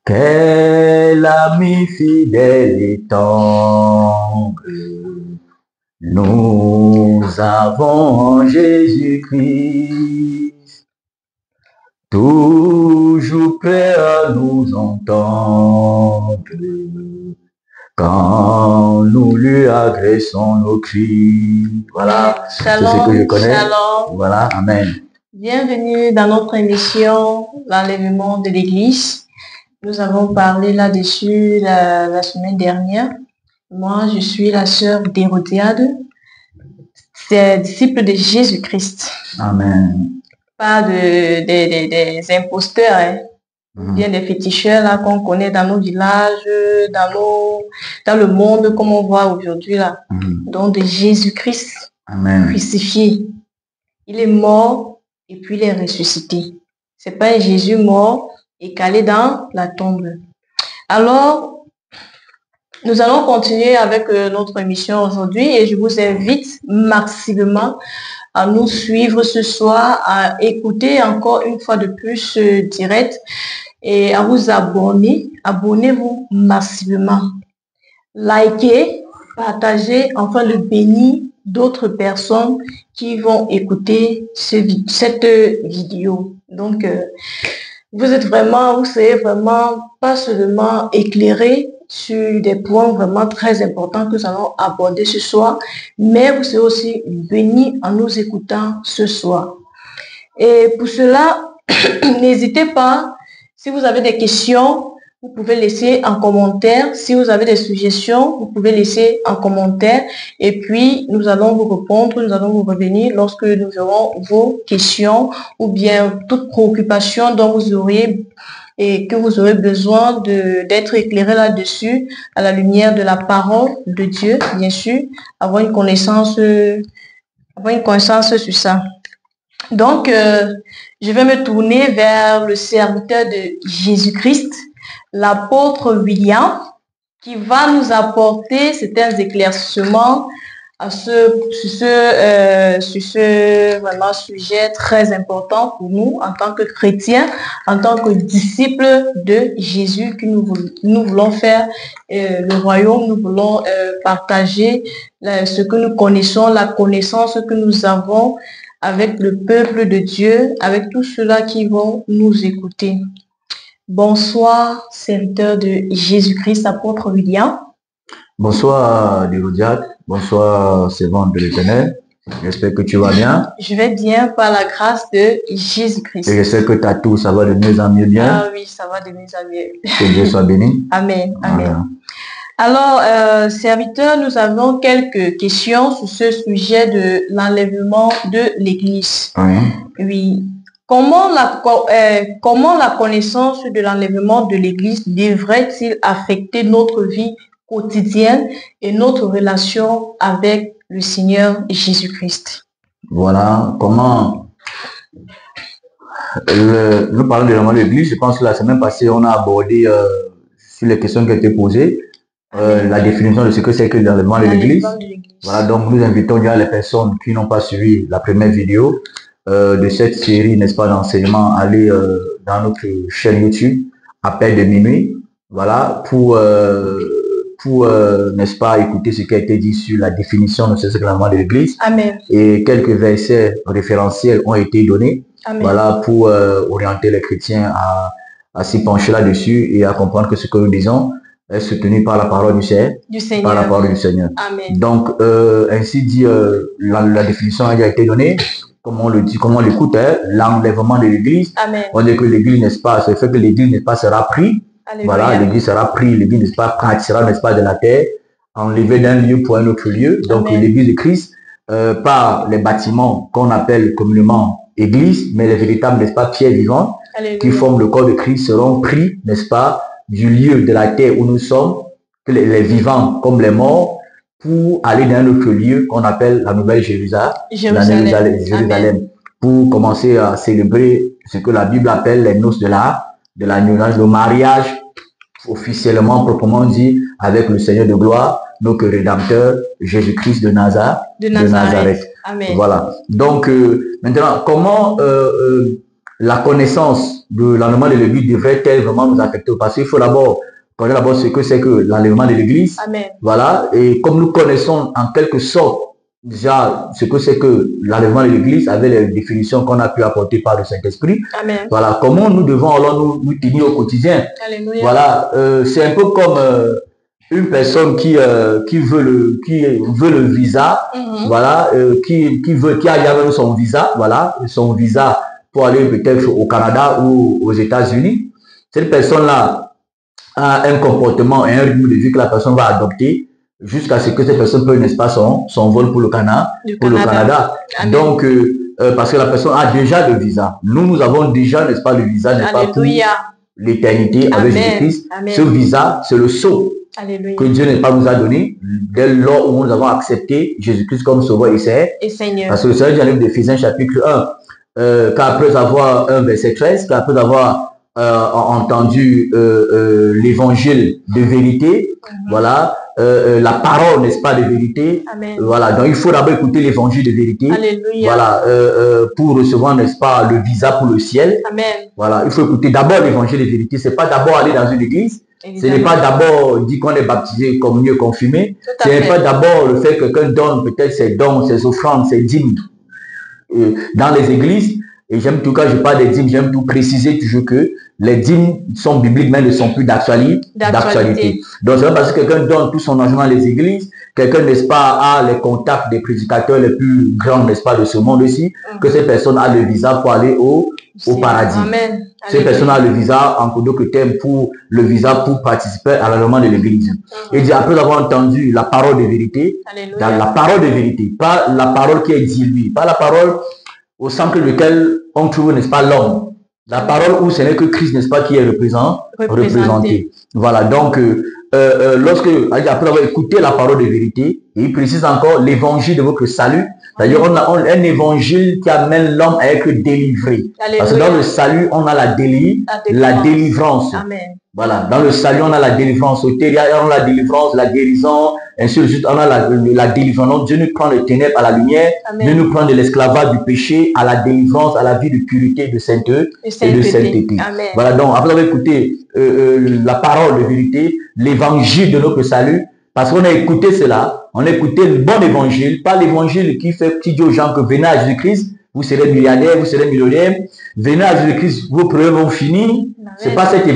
Quel ami fidèle et tendre, nous avons en Jésus-Christ, toujours prêt à nous entendre, quand nous lui adressons nos cris. Voilà, c'est ce que je connais. Shalom. Voilà, amen. Bienvenue dans notre émission, l'enlèvement de l'Église. Nous avons parlé là-dessus la semaine dernière. Moi, je suis la sœur d'Hérodiade, c'est disciple de Jésus-Christ. Amen. Pas des imposteurs, hein. Bien des féticheurs là qu'on connaît dans nos villages, dans le monde comme on voit aujourd'hui là. Donc de Jésus-Christ crucifié. Il est mort et puis il est ressuscité. C'est pas un Jésus mort et calé dans la tombe. Alors, nous allons continuer avec notre émission aujourd'hui et je vous invite massivement à nous suivre ce soir, à écouter encore une fois de plus ce direct et à vous abonner. Abonnez-vous massivement. Likez, partagez, afin de bénir d'autres personnes qui vont écouter cette vidéo. Donc, vous serez vraiment pas seulement éclairé sur des points vraiment très importants que nous allons aborder ce soir, mais vous serez aussi bénis en nous écoutant ce soir. Et pour cela, n'hésitez pas, si vous avez des questions, vous pouvez laisser en commentaire. Si vous avez des suggestions, vous pouvez laisser en commentaire. Et puis, nous allons vous répondre, nous allons vous revenir lorsque nous verrons vos questions ou bien toute préoccupation dont vous auriez et que vous aurez besoin d'être éclairé là-dessus à la lumière de la parole de Dieu, bien sûr, avoir une connaissance sur ça. Donc, je vais me tourner vers le serviteur de Jésus-Christ, l'apôtre William, qui va nous apporter certains éclaircissements sur ce vraiment sujet très important pour nous en tant que chrétiens, en tant que disciples de Jésus, que nous voulons faire le royaume, nous voulons partager ce que nous connaissons, la connaissance que nous avons avec le peuple de Dieu, avec tous ceux-là qui vont nous écouter. Bonsoir, serviteur de Jésus-Christ, apôtre William. Bonsoir, Hérodiade. Bonsoir, servante de l'Éternel. J'espère que tu vas bien. Je vais bien par la grâce de Jésus-Christ. Et j'espère que ta toux, ça va de mieux en mieux bien. Ah oui, ça va de mieux en mieux. Que Dieu soit béni. Amen. Amen. Alors, serviteur, nous avons quelques questions sur ce sujet de l'enlèvement de l'Église. Oui. Comment la connaissance de l'enlèvement de l'Église devrait-il affecter notre vie quotidienne et notre relation avec le Seigneur Jésus-Christ? Voilà, comment nous parlons de l'enlèvement de l'Église. Je pense que la semaine passée, on a abordé sur les questions qui ont été posées, la définition de ce que c'est que l'enlèvement de l'Église. Voilà, donc nous invitons déjà les personnes qui n'ont pas suivi la première vidéo de cette série, n'est-ce pas, d'enseignement, à aller dans notre chaîne YouTube, Appel de minuit, voilà, pour n'est-ce pas, écouter ce qui a été dit sur la définition de ce qu'est l'enlèvement de l'Église. Amen. Et quelques versets référentiels ont été donnés. Amen. Voilà, pour orienter les chrétiens à s'y pencher là-dessus et à comprendre que ce que nous disons est soutenu par la parole du Seigneur. Par la parole du Seigneur. Amen. Donc, ainsi dit, la définition a déjà été donnée. Comme on le dit, comme on l'écoute, l'enlèvement de l'Église. On dit que l'Église, n'est-ce pas, ce fait que l'Église, n'est pas, sera pris. Alléluia. Voilà, l'Église sera pris, l'Église, n'est-ce pas, partira, n'est-ce pas, de la terre, enlevée d'un lieu pour un autre lieu. Donc, l'Église de Christ, par les bâtiments qu'on appelle communément Église, mais les véritables, n'est-ce pas, pierres vivantes, qui forment le corps de Christ, seront pris, n'est-ce pas, du lieu de la terre où nous sommes, les vivants comme les morts, pour aller dans un autre lieu qu'on appelle la Nouvelle Jérusalem, pour commencer à célébrer ce que la Bible appelle les noces de la le mariage officiellement, proprement dit, avec le Seigneur de gloire, notre Rédempteur, Jésus-Christ de Nazareth. Amen. Voilà. Donc, maintenant, comment la connaissance de l'enlèvement de l'Église devrait-elle vraiment nous affecter? Parce qu'il faut d'abord connaître d'abord ce que c'est que l'enlèvement de l'Église. Voilà. Et comme nous connaissons en quelque sorte déjà ce que c'est que l'enlèvement de l'Église avec les définitions qu'on a pu apporter par le Saint-Esprit. Voilà. Comment nous devons alors nous tenir au quotidien. Alléluia. Voilà. C'est un peu comme une personne qui veut le visa, voilà, qui a jamais son visa, voilà, son visa pour aller peut-être au Canada ou aux États-Unis. Cette personne-là a un comportement et un rythme de vie que la personne va adopter jusqu'à ce que cette personne prenne, n'est-ce pas, son vol pour le Canada. Donc, parce que la personne a déjà le visa. Nous avons déjà, n'est-ce pas, le visa, n'est-ce pas, pour l'éternité avec Jésus-Christ. Ce visa, c'est le sceau que Dieu n'est pas nous a donné dès lors où nous avons accepté Jésus-Christ comme Sauveur et Seigneur. Parce que le Seigneur dit dans le livre d'Éphésiens chapitre 1, qu'après avoir, verset 13, qu'après avoir entendu l'évangile de vérité, voilà, la parole, n'est-ce pas, de vérité. Voilà, donc il faut d'abord écouter l'évangile de vérité. Alléluia. Voilà, pour recevoir, n'est-ce pas, le visa pour le ciel. Voilà, il faut écouter d'abord l'évangile de vérité. C'est pas d'abord aller dans une église. Ce n'est pas d'abord dire qu'on est baptisé, communié, confirmé. Ce n'est pas d'abord le fait que quelqu'un donne peut-être ses dons, ses offrandes, ses dîmes dans les églises. Et j'aime tout cas, je parle des dîmes, j'aime tout préciser toujours que les dîmes sont bibliques, mais ne sont plus d'actualité. Donc, c'est parce que quelqu'un donne tout son argent dans les églises, quelqu'un, n'est-ce pas, a les contacts des prédicateurs les plus grands, n'est-ce pas, de ce monde aussi, que cette personne a le visa pour aller au paradis. Cette personne a le visa, en d'autres termes, pour le visa pour participer à l'enlèvement de l'église. Et dit, après avoir entendu la parole de vérité, dans la parole de vérité, pas la parole qui est diluée, pas la parole au centre duquel on trouve, n'est-ce pas, l'homme. La parole où ce n'est que Christ, n'est-ce pas, qui est représenté. Voilà, donc, après avoir écouté la parole de vérité, il précise encore l'évangile de votre salut. C'est-à-dire, on a un évangile qui amène l'homme à être délivré. Alléluia. Parce que dans le salut, on a la délivrance. Amen. Voilà, dans le salut, on a la délivrance. Au terre, on a la délivrance, la guérison, ainsi de suite, on a la délivrance. Donc, Dieu nous prend les ténèbres à la lumière. Amen. Dieu nous prend de l'esclavage du péché à la délivrance, à la vie de pureté, de sainteté et de sainteté. Amen. Voilà, donc, après avoir écouté la parole de vérité, l'évangile de notre salut, parce qu'on a écouté cela, on a écouté le bon évangile, pas l'évangile qui dit aux gens que venez à Jésus-Christ, vous serez milliardaire, vous serez millionnaire, venez à Jésus-Christ, vos problèmes vont finir. C'est pas cet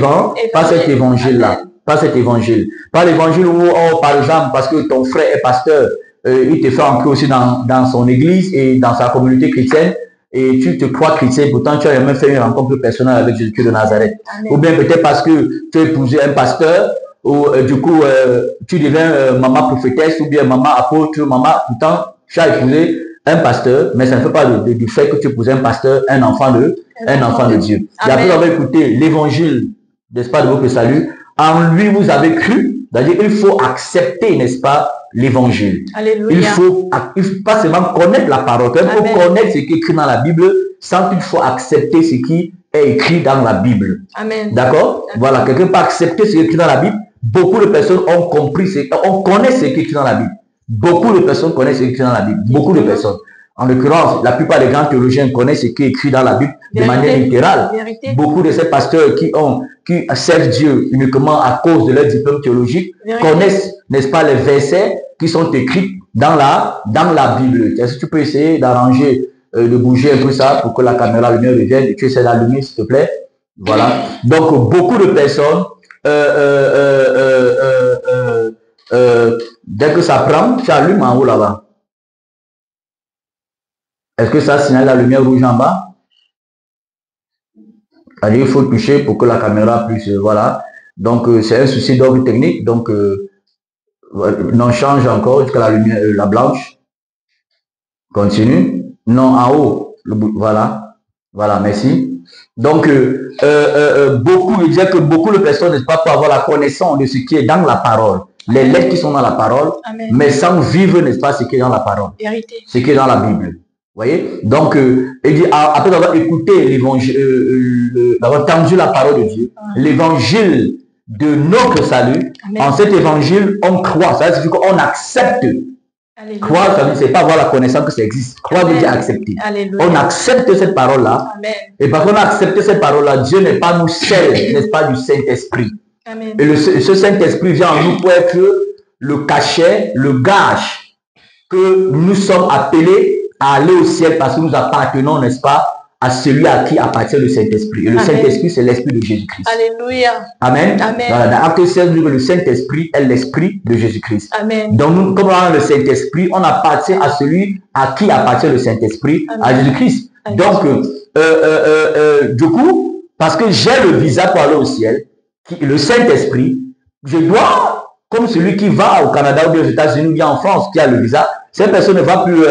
évangile-là. Pas cet évangile. Pas l'évangile où, par exemple, parce que ton frère est pasteur, il te fait entrer aussi dans son église et dans sa communauté chrétienne, et tu te crois chrétien, pourtant tu as même fait une rencontre personnelle avec Jésus-Christ de Nazareth. Amen. Ou bien peut-être parce que tu as épousé un pasteur, ou du coup, tu deviens maman prophétesse, ou bien maman apôtre, maman, pourtant tu as épousé un pasteur, mais ça ne fait pas du fait que tu épouses un pasteur, un enfant de Dieu. Amen. Et après avoir écouté l'évangile, n'est-ce pas, de votre salut, en lui vous avez cru, c'est-à-dire il faut accepter, n'est-ce pas, l'évangile. Il faut pas seulement connaître la parole, il faut connaître ce qui est écrit dans la Bible, sans qu'il faut accepter ce qui est écrit dans la Bible. D'accord? Voilà, quelqu'un peut accepter ce qui est écrit dans la Bible. Beaucoup de personnes ont compris, on connaît ce qui est écrit dans la Bible. Beaucoup de personnes connaissent ce qui est écrit dans la Bible. Beaucoup de personnes. En l'occurrence, la plupart des grands théologiens connaissent ce qui est écrit dans la Bible de manière littérale. Beaucoup de ces pasteurs qui servent Dieu uniquement à cause de leur diplôme théologique connaissent, n'est-ce pas, les versets qui sont écrits dans la Bible. Est-ce que tu peux essayer d'arranger, de bouger un peu ça pour que la caméra lumière revienne? Tu essaies d'allumer, s'il te plaît. Voilà. Donc, beaucoup de personnes, dès que ça prend, tu allumes en haut là-bas. Est-ce que ça signale la lumière rouge en bas? Il faut toucher pour que la caméra puisse, voilà. Donc, c'est un souci d'ordre technique. Donc, non, change encore jusqu'à la lumière, la blanche. Continue. Non, en haut. Voilà. Voilà, merci. Donc, il disait que beaucoup de personnes, n'est-ce pas, pour avoir la connaissance de ce qui est dans la parole. Les lettres qui sont dans la parole, mais sans vivre, n'est-ce pas, ce qui est dans la parole. Ce qui est dans la Bible. Vous voyez? Donc, il dit, après avoir écouté l'évangile, d'avoir entendu la parole de Dieu, l'évangile de notre salut, en cet évangile, on croit. Ça signifie qu'on accepte Alléluia. Croire, ça veut dire, c'est pas avoir la connaissance que ça existe. Croire veut dire accepter. Alléluia. On accepte cette parole-là. Et parce qu'on a accepté cette parole-là, Dieu n'est pas nous seul, n'est-ce pas, du Saint-Esprit. Et ce Saint-Esprit vient en nous pour être le cachet, le gage que nous sommes appelés à aller au ciel parce que nous appartenons, n'est-ce pas, à celui à qui appartient le Saint-Esprit. Et le Saint-Esprit, c'est l'Esprit de Jésus-Christ. Alléluia. Amen. Amen. Voilà, dans Acte 16, le Saint-Esprit est l'Esprit de Jésus-Christ. Amen. Donc, nous, comme on a le Saint-Esprit, on appartient à celui à qui appartient le Saint-Esprit, à Jésus-Christ. Donc, du coup, parce que j'ai le visa pour aller au ciel, le Saint-Esprit, je dois, comme celui qui va au Canada ou aux États-Unis ou bien en France, qui a le visa, cette personne ne va plus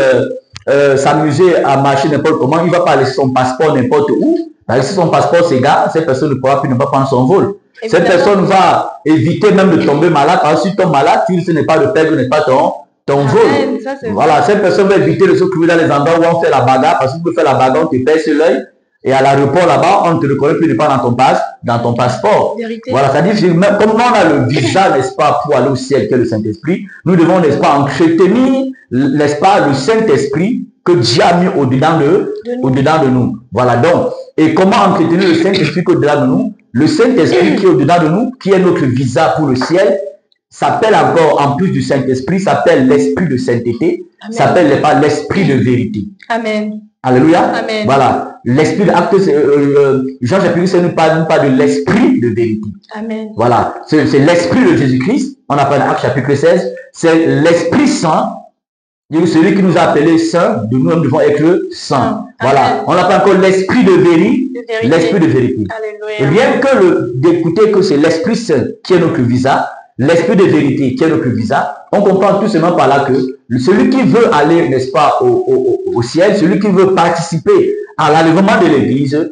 s'amuser à marcher n'importe comment, il ne va pas laisser son passeport n'importe où. Parce que si son passeport s'égare, cette personne ne pourra plus ne pas prendre son vol. Cette personne va éviter même de tomber malade, parce que si tu tombes malade, ce n'est pas le perdre, n'est pas ton vol. Voilà, cette personne va éviter de se trouver dans les endroits où on fait la bagarre, parce que tu peux faire la bagarre, on te perce l'œil, et à l'aéroport là-bas, on ne te reconnaît plus de pas dans ton passeport. Vérité. Voilà, c'est-à-dire que comme on a le visa, n'est-ce pas, pour aller au ciel, qui est le Saint-Esprit, nous devons, n'est-ce pas, entretenir, n'est-ce pas, le Saint-Esprit que Dieu a mis au-dedans de nous. Voilà, donc, et comment entretenir le Saint-Esprit qui est au-dedans de nous? Le Saint-Esprit qui est au-dedans de nous, qui est notre visa pour le ciel, s'appelle encore, en plus du Saint-Esprit, s'appelle l'Esprit de sainteté, s'appelle l'Esprit de vérité. Amen. Alléluia. Amen. Voilà. L'Esprit de Jean chapitre 8 nous parle pas de l'Esprit de vérité. Amen. Voilà. C'est l'Esprit de Jésus-Christ. On appelle Acte chapitre 16. C'est l'Esprit Saint. Celui qui nous a appelés saints, de nous devons être saints. Voilà. Amen. On appelle encore l'Esprit de vérité. L'Esprit de vérité. Alléluia. Rien que d'écouter que c'est l'Esprit Saint qui est notre visa, l'Esprit de vérité qui est notre visa, on comprend tout simplement par là que celui qui veut aller, n'est-ce pas, au ciel, celui qui veut participer à l'enlèvement de l'Église,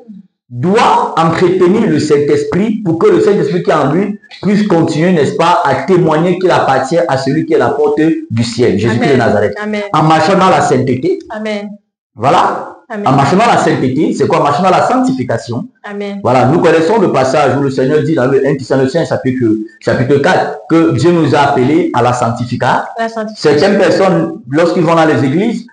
doit entretenir le Saint-Esprit pour que le Saint-Esprit qui est en lui puisse continuer, n'est-ce pas, à témoigner qu'il appartient à celui qui est la porte du ciel, Jésus-Christ de Nazareth. Amen. En marchant dans la sainteté. Amen. Voilà. Amen. En marchant dans la sainteté, c'est quoi? En marchant dans la sanctification. Amen. Voilà, nous connaissons le passage où le Seigneur dit dans le 1 Thessaloniciens chapitre 4 que Dieu nous a appelés à la sanctification. Certaines personnes, lorsqu'ils vont dans les églises,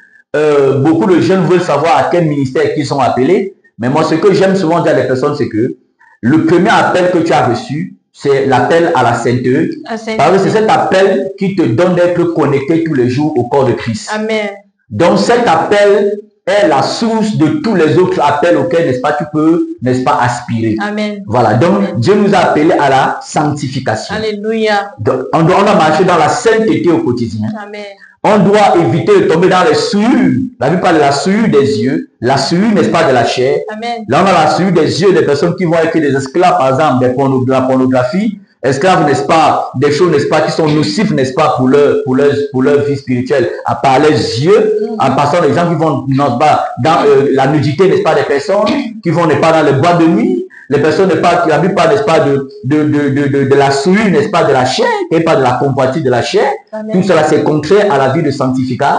beaucoup de jeunes veulent savoir à quel ministère ils sont appelés. Mais moi, ce que j'aime souvent dire à les personnes, c'est que le premier appel que tu as reçu, c'est l'appel à la sainteté. Parce que c'est cet appel qui te donne d'être connecté tous les jours au corps de Christ. Amen. Donc cet appel est la source de tous les autres appels auxquels, n'est-ce pas, tu peux, n'est-ce pas, aspirer. Amen. Voilà, donc Dieu nous a appelés à la sanctification. Alléluia. Donc, on doit marcher dans la sainteté au quotidien. Amen. On doit éviter de tomber dans les souillures. La Bible parle de la souillure des yeux, la souillure, n'est-ce pas, de la chair. Amen. Là, on a la souillure des yeux des personnes qui vont être des esclaves, par exemple, de la pornographie. Esclaves, n'est-ce pas, des choses, n'est-ce pas, qui sont nocives, n'est-ce pas, pour leur vie spirituelle, à part les yeux, en passant les gens qui vont, n'est-ce pas, dans la nudité, n'est-ce pas, des personnes, qui vont, n'est-ce pas, dans les boîtes de nuit, les personnes, n'est-ce pas, qui n'habitent pas, n'est-ce pas, de la souillure, n'est-ce pas, de la chair, et pas de la convoitise de la chair. Amen. Tout cela, c'est contraire à la vie de sanctification.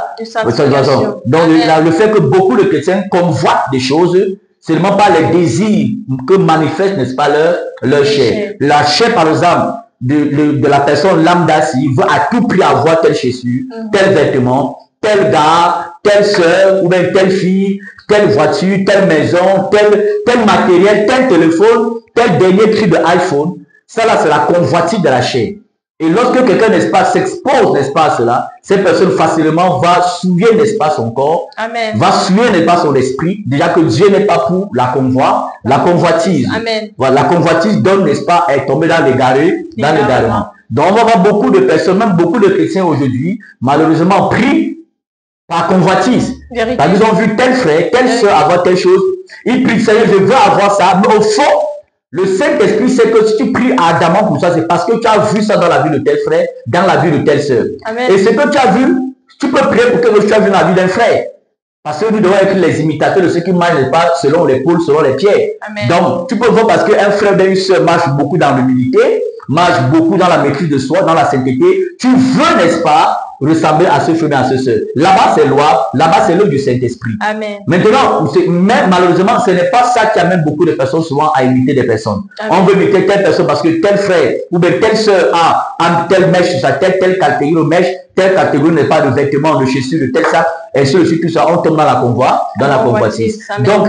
Donc, le fait que beaucoup de chrétiens convoitent des choses, seulement pas les désirs que manifeste, n'est-ce pas, leur chair. La chair, par exemple, de la personne lambda, s'il veut à tout prix avoir telle chaussure, tel vêtement, tel gars, telle soeur, ou bien telle fille, telle voiture, telle maison, tel matériel, tel téléphone, tel dernier cri de iPhone. Ça là, c'est la convoitise de la chair. Et lorsque quelqu'un, n'est-ce pas, s'expose, n'est-ce pas, à cela, cette personne facilement va souiller, n'est-ce pas, son corps, Amen. Va souiller, n'est-ce pas, son esprit. Déjà que Dieu n'est pas pour la convoitise. Amen. Voilà, la convoitise donne, n'est-ce pas, à être tombé dans l'égarement. Donc, on va voir beaucoup de personnes, même beaucoup de chrétiens aujourd'hui, malheureusement pris par convoitise. Parce qu'ils ont vu tel frère, telle soeur avoir telle chose. Ils prient, Seigneur, je veux avoir ça. Mais au fond, le Saint-Esprit sait que si tu pries ardemment pour ça, c'est parce que tu as vu ça dans la vie de tel frère, dans la vie de telle soeur. Et ce que tu as vu, tu peux prier pour quelque chose que tu as vu dans la vie d'un frère. Parce que nous devons être les imitateurs de ceux qui marchent pas selon les pôles, selon les pierres. Amen. Donc, tu peux voir parce qu'un frère et une soeur marchent beaucoup dans l'humilité, marchent beaucoup dans la maîtrise de soi, dans la sainteté. Tu veux, n'est-ce pas, ressembler à ce frère et à ce soeur. Là-bas, c'est loi. Là-bas, c'est l'œuvre du Saint-Esprit. Amen. Maintenant, mais malheureusement, ce n'est pas ça qui amène beaucoup de personnes souvent à imiter des personnes. Amen. On veut imiter telle personne parce que tel frère ou bien telle soeur a telle mèche sur sa tête, telle catégorie de mèche, telle catégorie n'est pas de vêtements, de chaussures, de tel ça, et ceci, tout ça, on tombe dans la convoitise. Donc,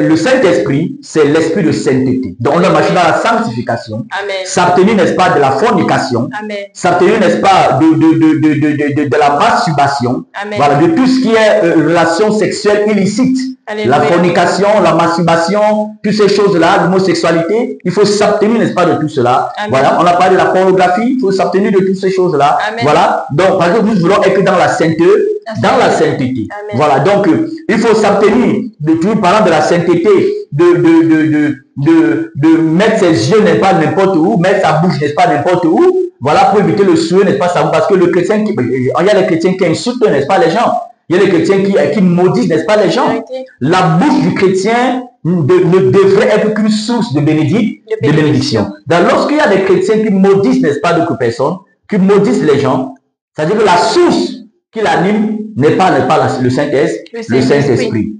le Saint-Esprit, c'est l'esprit de sainteté. Donc, on a marché dans la sanctification. S'abstenir, n'est-ce pas, de la fornication. S'abstenir, n'est-ce pas, de la masturbation. Amen. Voilà, de tout ce qui est relation sexuelle illicite. Alléluia. La fornication, la masturbation, toutes ces choses-là, l'homosexualité, il faut s'abstenir, n'est-ce pas, de tout cela. Amen. Voilà, on a parlé de la pornographie, il faut s'abstenir de toutes ces choses-là. Voilà, donc, parce que nous voulons être dans la sainteté, dans la sainteté. Amen. Voilà, donc, il faut s'abstenir de tout, parlant de la sainteté, de mettre ses yeux, n'est-ce pas, n'importe où, mettre sa bouche, n'est-ce pas, n'importe où. Voilà, pour éviter le souhait, n'est-ce pas, ça, parce que le chrétien, il y a les chrétiens qui insultent, n'est-ce pas, les gens. Il y a les chrétiens qui maudissent, n'est-ce pas, les gens. La bouche du chrétien ne devrait être qu'une source de bénédiction. Donc, lorsqu'il y a des chrétiens qui maudissent, n'est-ce pas, d'autres personnes, qui maudissent les gens, c'est-à-dire que la source qui l'anime n'est pas le Saint-Esprit.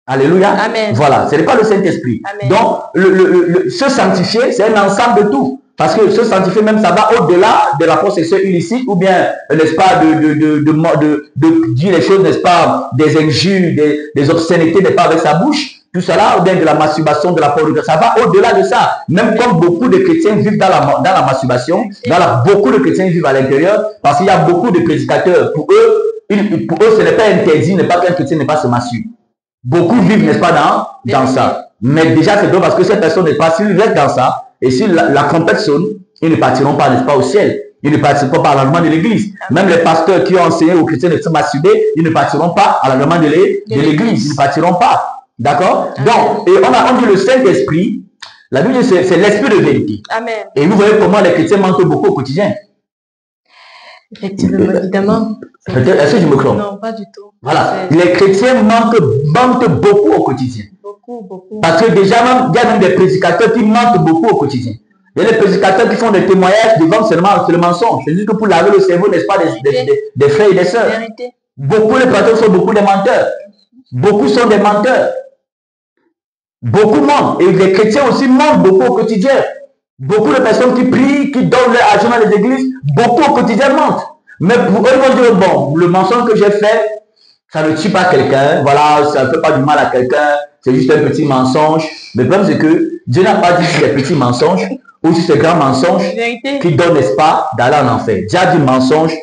Alléluia. Amen. Voilà, ce n'est pas le Saint-Esprit. Donc, se sanctifier, c'est un ensemble de tout. Parce que se sanctifier même, ça va au-delà de la sexuelle illicite ou bien, n'est-ce pas, de dire les choses, n'est-ce pas, des injures, des obscénités, n'est pas, avec sa bouche, tout cela, ou bien de la masturbation, de la pornographie, ça va au-delà de ça. Même comme beaucoup de chrétiens vivent dans la masturbation, beaucoup de chrétiens vivent à l'intérieur, parce qu'il y a beaucoup de prédicateurs. Pour eux, ce n'est pas interdit, n'est pas qu'un chrétien n'est pas se masturber. Beaucoup vivent, n'est-ce pas, dans ça. Mais déjà, c'est drôle parce que cette personne n'est pas, s'ils restent dans ça, et si la trompette sonne, ils ne partiront pas, n'est-ce pas, au ciel. Ils ne partiront pas à l'enlèvement de l'église. Même les pasteurs qui ont enseigné aux chrétiens de se masturber, ils ne partiront pas à l'enlèvement de l'église. Ils ne partiront pas. D'accord? Donc, et on dit le Saint-Esprit, la Bible dit c'est l'esprit de vérité. Amen. Et vous voyez comment les chrétiens mentent beaucoup au quotidien. Effectivement, évidemment. Est-ce que je me trompe? Non, pas du tout. Voilà. Les chrétiens mentent beaucoup au quotidien. Beaucoup. Parce que déjà, il y a même des prédicateurs qui mentent beaucoup au quotidien. Il y a des prédicateurs qui font des témoignages devant seulement le mensonge. C'est juste que pour laver le cerveau, n'est-ce pas, des frères et des sœurs. Beaucoup de pasteurs sont beaucoup des menteurs. Beaucoup sont des menteurs. Beaucoup mentent. Et les chrétiens aussi mentent beaucoup au quotidien. Beaucoup de personnes qui prient, qui donnent leur argent dans les églises, beaucoup au quotidien mentent. Mais pour eux, ils vont dire, bon, le mensonge que j'ai fait, ça ne tue pas quelqu'un, voilà, ça ne fait pas du mal à quelqu'un, c'est juste un petit mensonge. Mais le problème, c'est que Dieu n'a pas dit si c'est petits mensonges ou si c'est grands mensonges qui donnent, n'est-ce pas, d'aller en enfer. Dieu a dit mensonge,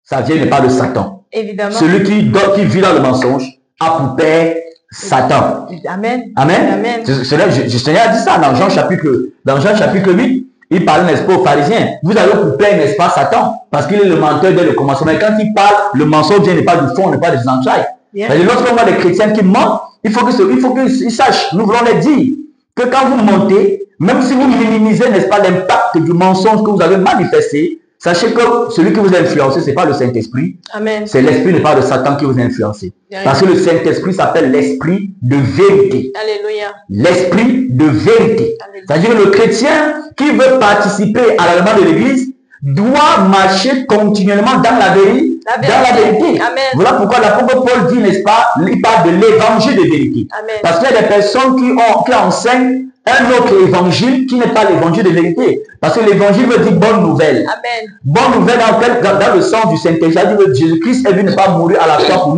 ça vient n'est pas de Satan. Évidemment. Celui qui vit dans le mensonge a pour père Satan. Amen. Amen. Le Seigneur a dit ça dans Jean chapitre 8. Il parlait, n'est-ce pas, aux pharisiens. Vous avez pour père, n'est-ce pas, Satan, parce qu'il est le menteur dès le commencement. Et quand il parle, le mensonge n'est pas du fond, n'est pas des entrailles. Lorsqu'on voit des chrétiens qui mentent, il faut qu'ils sachent, nous voulons les dire, que quand vous mentez, même si vous minimisez, n'est-ce pas, l'impact du mensonge que vous avez manifesté, sachez que celui qui vous a influencé, ce n'est pas le Saint-Esprit. C'est l'esprit, n'est pas de Satan qui vous a influencé. Parce que le Saint-Esprit s'appelle l'esprit de vérité. Alléluia. L'esprit de vérité. C'est-à-dire que le chrétien qui veut participer à l'enlèvement de l'église doit marcher continuellement dans la vérité. Amen. Voilà pourquoi l'apôtre Paul dit, n'est-ce pas, il parle de l'évangile de vérité. Amen. Parce qu'il y a des personnes qui enseignent un autre évangile qui n'est pas l'évangile de vérité. Parce que l'évangile veut dire bonne nouvelle. Amen. Bonne nouvelle dans le sens du Saint-Esprit. Jésus-Christ est venu ne pas mourir à la croix pour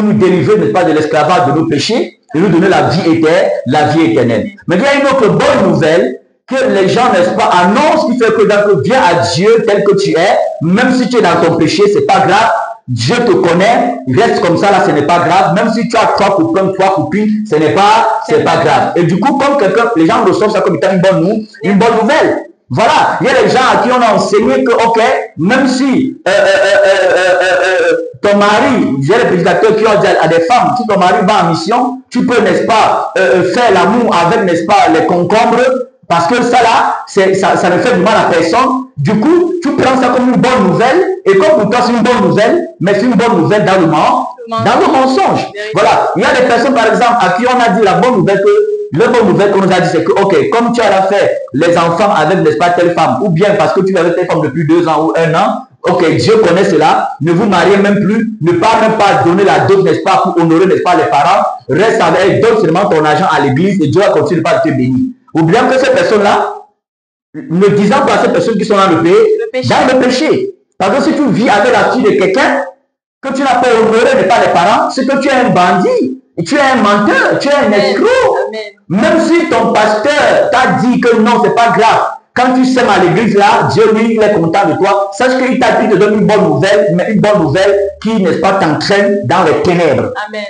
nous délivrer, n'est-ce pas, de l'esclavage de nos péchés et nous donner la vie éternelle. Mais il y a une autre bonne nouvelle que les gens, n'est-ce pas, annoncent qui fait que viens à Dieu tel que tu es, même si tu es dans ton péché, c'est pas grave. Dieu te connaît, reste comme ça, là, ce n'est pas grave. Même si tu as 3 copines, ce n'est pas grave. Et du coup, comme les gens reçoivent ça comme étant une bonne nouvelle. Voilà, il y a des gens à qui on a enseigné que, ok, même si ton mari, j'ai les prédicateurs qui ont dit à des femmes, si ton mari va en mission, tu peux, n'est-ce pas, faire l'amour avec, n'est-ce pas, les concombres, parce que ça là, ça ne fait du mal à personne. Du coup, tu prends ça comme une bonne nouvelle, et comme pour toi c'est une bonne nouvelle, mais c'est une bonne nouvelle dans le mensonge. Voilà, il y a des personnes, par exemple, à qui on a dit la bonne nouvelle qu'on nous a dit, c'est que, ok, comme tu as fait les enfants avec, n'est-ce pas, telle femme, ou bien parce que tu es avec telle femme depuis 2 ans ou 1 an, ok, Dieu connaît cela, ne vous mariez même plus, ne pas même pas donner la dot, n'est-ce pas, pour honorer, n'est-ce pas, les parents, reste avec, donne seulement ton argent à l'église et Dieu va continuer de te bénir. Oublions que ces personnes-là, ne disant pas à ces personnes qui sont dans le péché. Parce que si tu vis avec la fille de quelqu'un, que tu n'as pas honoré, n'est pas les parents, c'est que tu es un bandit, tu es un menteur, tu es un escroc. Même si ton pasteur t'a dit que non, c'est pas grave. Quand tu sèmes à l'église là, Dieu lui, il est content de toi. Sache qu'il t'a dit de donner une bonne nouvelle, mais une bonne nouvelle qui, n'est-ce pas, t'entraîne dans les ténèbres. Amen.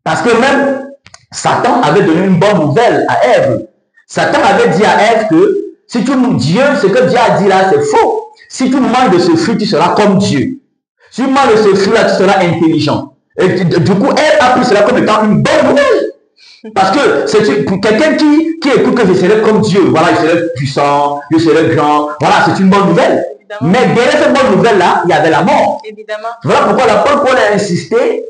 Parce que même Satan avait donné une bonne nouvelle à Ève. Satan avait dit à Ève que si tu Dieu, ce que Dieu a dit là, c'est faux. Si tu manges de ce fruit, tu seras comme Dieu. Si tu manges de ce fruit là, tu seras intelligent. Et du coup, Ève a pris cela comme étant une bonne nouvelle. Parce que c'est pour quelqu'un qui écoute que je serai comme Dieu, voilà, je serai puissant, je serai grand, voilà, c'est une bonne nouvelle. Évidemment. Mais derrière cette bonne nouvelle-là, il y avait la mort. Évidemment. Voilà pourquoi l'apôtre Paul a insisté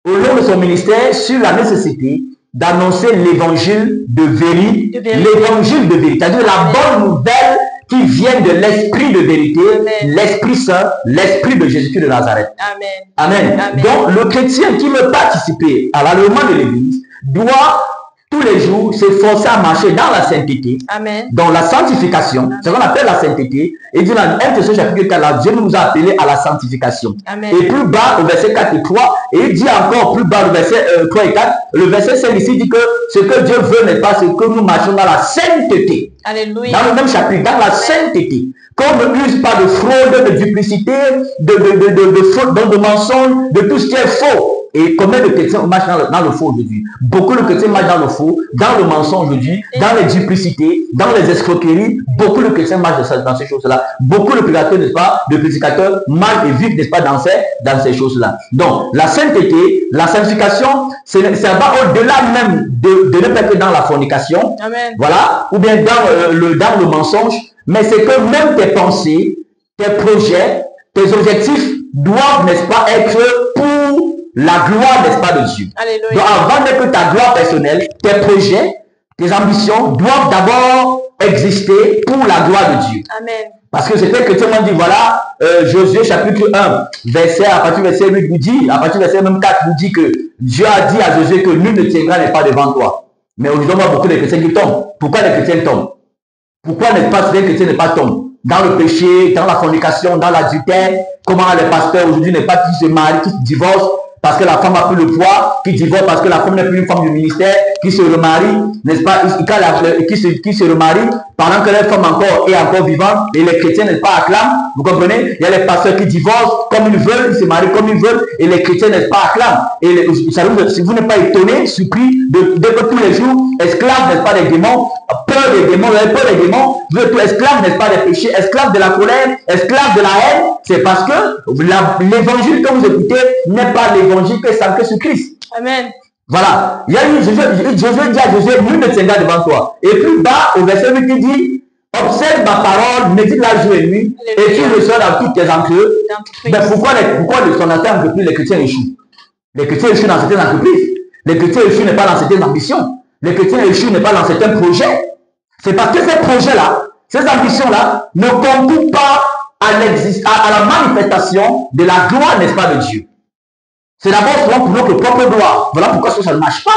au long de son ministère sur la nécessité d'annoncer l'évangile de vérité, l'évangile de vérité, c'est-à-dire la bonne nouvelle qui vient de l'esprit de vérité, l'Esprit Saint, l'Esprit de Jésus-Christ de Nazareth. Amen. Amen. Amen. Donc, le chrétien qui veut participer à l'enlèvement de l'Église doit tous les jours s'efforcer à marcher dans la sainteté, Amen. Dans la sanctification, c'est ce qu'on appelle la sainteté. Et dans 1 Thessaloniciens chapitre 4, là, Dieu nous a appelés à la sanctification. Amen. Et plus bas, au verset 4 et 3, et il dit encore plus bas, le verset 3 et 4, le verset 5 ici dit que ce que Dieu veut n'est pas ce que nous marchons dans la sainteté. Alléluia. Dans le même chapitre, dans la sainteté. Qu'on ne use pas de fraude, de duplicité, de fraude, de mensonge, de tout ce qui est faux. Et combien de chrétiens marchent dans le faux aujourd'hui? Beaucoup de chrétiens marchent dans le faux, dans le mensonge aujourd'hui, dans les duplicités, dans les escroqueries. Beaucoup de chrétiens marchent dans ces choses-là. Beaucoup de prédicateurs, n'est-ce pas, de prédicateurs marchent et vivent, n'est-ce pas, dans ces choses-là. Donc, la sainteté, la sanctification, ça va au-delà même de ne pas être dans la fornication. Amen. Voilà, ou bien dans le mensonge. Mais c'est que même tes pensées, tes projets, tes objectifs doivent, n'est-ce pas, être pour la gloire, n'est-ce pas, de Dieu. Alléluia. Donc avant que ta gloire personnelle, tes projets, tes ambitions doivent d'abord exister pour la gloire de Dieu. Amen. Parce que c'est tel que tout le monde dit, voilà, Josué chapitre 1, à partir du verset 8 vous dit, à partir du verset 4 vous dit que Dieu a dit à Josué que nul ne tiendra pas devant toi. Mais aujourd'hui, on voit beaucoup de chrétiens qui tombent. Pourquoi les chrétiens tombent? Pourquoi n'est pas les chrétiens ne pas tombent? Dans le péché, dans la fornication, dans l'adultère. Comment les pasteurs aujourd'hui n'est pas qui se marient, qui se divorcent parce que la femme a pris le poids, qui divorce parce que la femme n'est plus une femme du ministère, qui se remarie, n'est-ce pas, qui se remarie pendant que la femme est encore vivante et les chrétiens n'est pas acclament. Vous comprenez? Il y a les pasteurs qui divorcent comme ils veulent, ils se marient comme ils veulent et les chrétiens n'est pas acclament. Et si vous n'êtes pas étonné, surpris de que tous les jours, esclaves n'est-ce pas des démons, peur des démons, vous avez peur des démons, vous êtes esclaves n'est-ce pas des péchés, esclaves de la colère, esclaves de la haine, c'est parce que l'évangile que vous écoutez n'est pas l'évangile que c'est sur Christ. Amen. Voilà. Il y a eu, Josué dit à Josué, nul ne tiendra devant toi. Et plus bas, au verset 8, il dit, observe ma parole, médite-la jour et nuit, et tu le seras dans toutes tes entreprises. Mais pourquoi dans son entreprise, les chrétiens échouent? Les chrétiens échouent dans certaines entreprises. Les chrétiens échouent n'est pas dans certaines ambitions. Les chrétiens échouent n'est pas dans certains projets. C'est parce que ces projets-là, ces ambitions-là, ne concourent pas à la manifestation de la gloire, n'est-ce pas, de Dieu. C'est d'abord souvent pour notre propre gloire. Voilà pourquoi ça ne marche pas.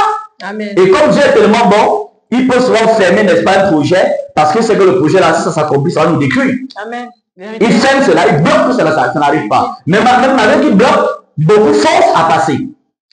Amen. Et comme Dieu est tellement bon, il peut souvent fermer, n'est-ce pas, un projet, parce que c'est que le projet là, si ça s'accomplit, ça va nous détruire. Amen. Il ferme cela, il bloque tout cela, ça n'arrive pas. Mais même avec qu'il bloque, beaucoup forcent à passer.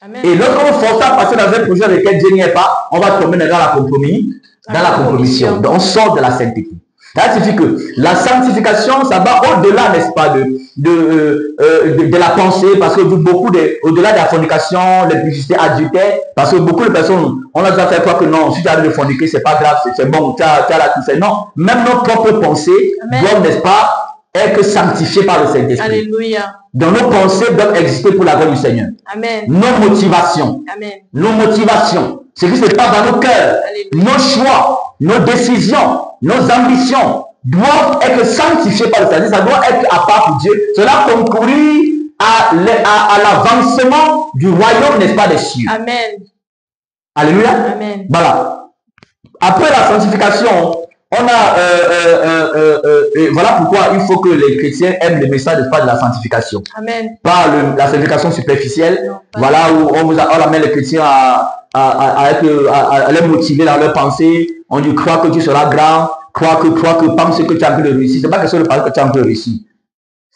Amen. Et lorsqu'on force à passer dans un projet avec lequel Dieu n'y est pas, on va tomber dans la compromission. Donc on sort de la sainteté. Ça signifie que la sanctification, ça va au-delà, n'est-ce pas, de la pensée, parce que beaucoup au-delà de la fornication, les publicités adultères, parce que beaucoup de personnes, on a déjà fait croire que non, si tu as de forniquer, c'est pas grave, c'est bon, tu as la tout fait. Non, même nos propres pensées doivent, n'est-ce pas, être sanctifiées par le Saint-Esprit. Alléluia. Donc nos pensées doivent exister pour la gloire du Seigneur. Amen. Nos motivations. Amen. Nos motivations. Ce qui se passe dans nos cœurs, nos choix, nos décisions, nos ambitions doivent être sanctifiées par le Seigneur. Ça doit être à part pour Dieu. Cela concourir à l'avancement du royaume, n'est-ce pas, des cieux. Amen. Alléluia. Amen. Voilà. Après la sanctification, On a, et voilà pourquoi il faut que les chrétiens aiment le message de la sanctification. Amen. Pas la sanctification superficielle. Non, voilà où on amène les chrétiens à les motiver dans leurs pensées. On dit crois que tu seras grand, crois que pense que tu as un peu de réussite. C'est pas question de parler que tu as un peu réussi.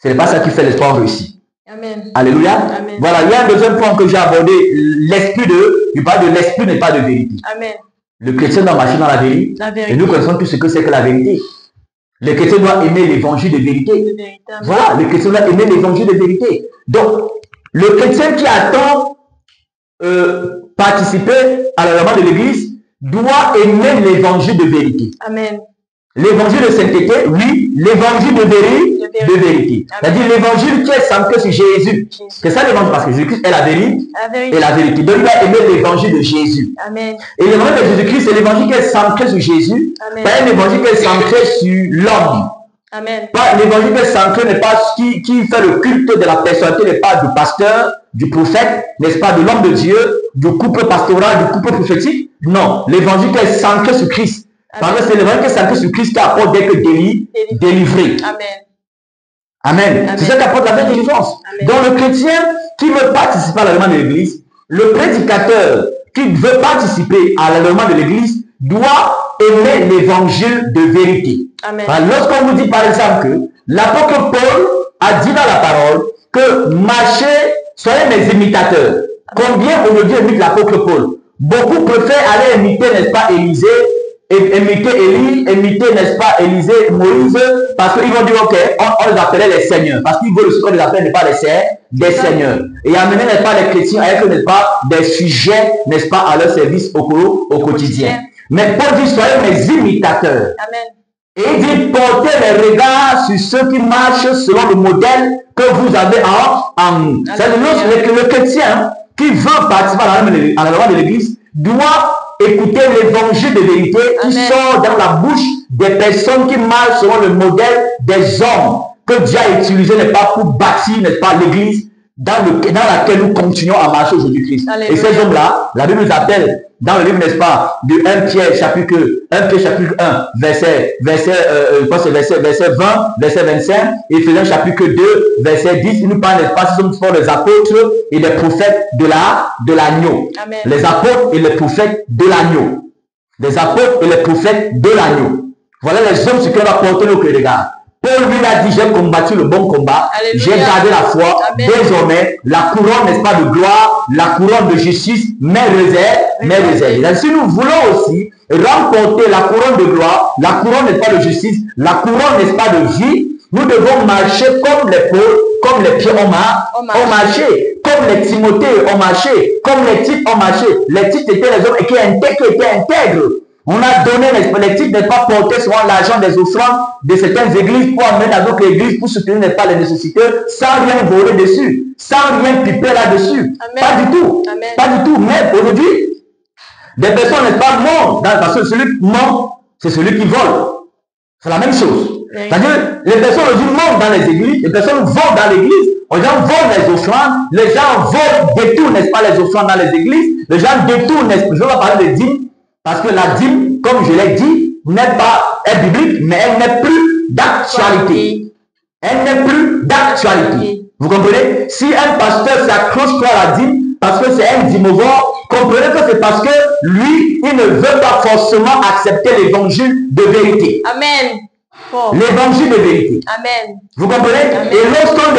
Ce n'est pas ça qui fait l'espoir réussi. Amen. Alléluia. Amen. Voilà, il y a un deuxième point que j'ai abordé, l'esprit du pas de l'esprit n'est pas de vérité. Amen. Le chrétien doit marcher dans la vérité. Et nous connaissons tout ce que c'est que la vérité. Le chrétien doit aimer l'évangile de vérité. Voilà, le chrétien doit aimer l'évangile de vérité. Donc, le chrétien qui attend participer à l'avènement de l'église doit aimer l'évangile de vérité. Amen. L'évangile de sainteté, oui. L'évangile de vérité. C'est-à-dire l'évangile qui est centré sur Jésus. C'est ça l'évangile, parce que Jésus-Christ est la vérité et la vérité. Donc il va aimer l'évangile de Jésus. Amen. Et l'évangile de Jésus-Christ, c'est l'évangile qui est centré sur Jésus. Amen. Pas un évangile qui est centré sur l'homme. Amen. Pas l'évangile qui est centré n'est pas qui fait le culte de la personnalité, n'est pas du pasteur, du prophète, n'est-ce pas, de l'homme de Dieu, du couple pastoral, du couple prophétique. Non, l'évangile qui est centré sur Christ. Parce que c'est l'évangile qui est centré sur Christ qui apporte d'être délivré. Amen. Amen. C'est ça qui apporte la vraie délivrance. Donc le chrétien qui veut participer à l'avènement de l'église, le prédicateur qui veut participer à l'avènement de l'église doit aimer l'évangile de vérité. Lorsqu'on vous dit par exemple que l'apôtre Paul a dit dans la parole que marchez, soyez mes imitateurs. Combien aujourd'hui imite l'apôtre Paul? Beaucoup préfèrent aller imiter, n'est-ce pas, Élisée, imiter Élie, imiter, n'est-ce pas, Élisée, Moïse, parce qu'ils vont dire, ok, on les appelait les seigneurs, parce qu'ils veulent aussi qu'on les appelle, n'est pas des seigneurs. Et amener, n'est-ce pas, les chrétiens avec, n'est-ce pas, des sujets, n'est-ce pas, à leur service au quotidien. Mais Paul dit, soyez mes imitateurs. Amen. Et il dit, portez les regards sur ceux qui marchent selon le modèle que vous avez en nous. C'est-à-dire que le chrétien qui veut participer à l'avènement de l'église doit écouter l'évangile de vérité qui sort dans la bouche des personnes qui marchent selon le modèle des hommes que Dieu a utilisé, n'est pas, pour bâtir, n'est-ce pas, l'église dans laquelle nous continuons à marcher aujourd'hui Christ. Et ces hommes-là, la Bible nous appelle dans le livre, n'est-ce pas, de 1 Pierre chapitre 1, verset 20, verset 25, et Éphésiens chapitre 2, verset 10, il nous parle, n'est-ce pas, ce sont les apôtres et les prophètes de l'agneau. Les apôtres et les prophètes de l'agneau. Les apôtres et les prophètes de l'agneau. Voilà les hommes sur qui on va porter nos regards. Paul lui a dit, j'ai combattu le bon combat, j'ai gardé la foi. Amen. Désormais, la couronne, n'est-ce pas, de gloire, la couronne de justice, mes réserves. Si nous voulons aussi remporter la couronne de gloire, la couronne, n'est-ce pas, de justice, la couronne, n'est-ce pas, de vie, nous devons marcher comme les Paul, comme les Pierre ont marché, comme les Timothée ont marché, comme les Tites ont marché. Les Tites étaient les hommes qui étaient intègres. On a donné, les titres n'est pas porté souvent l'argent des offrandes de certaines églises pour amener dans d'autres églises pour soutenir, n'est pas, les nécessiteux, sans rien voler dessus, sans rien piper là-dessus. Pas du tout. Amen. Pas du tout. Mais aujourd'hui, des personnes, n'est pas, mortes, parce que celui qui ment, c'est celui qui vole. C'est la même chose. C'est-à-dire, les personnes aujourd'hui mentent dans les églises, les personnes vont dans l'église, les gens volent les offrandes, les gens détournent, n'est-ce pas, les offrandes dans les églises, les gens détournent, je vais parler de dîmes. Parce que la dîme, comme je l'ai dit, est biblique, mais elle n'est plus d'actualité. Elle n'est plus d'actualité. Vous comprenez? Si un pasteur s'accroche à la dîme, parce que c'est un dîmovore, comprenez que c'est parce que lui, il ne veut pas forcément accepter l'évangile de vérité. Amen. L'évangile de vérité. Amen. Vous comprenez? Amen. Et lorsqu'on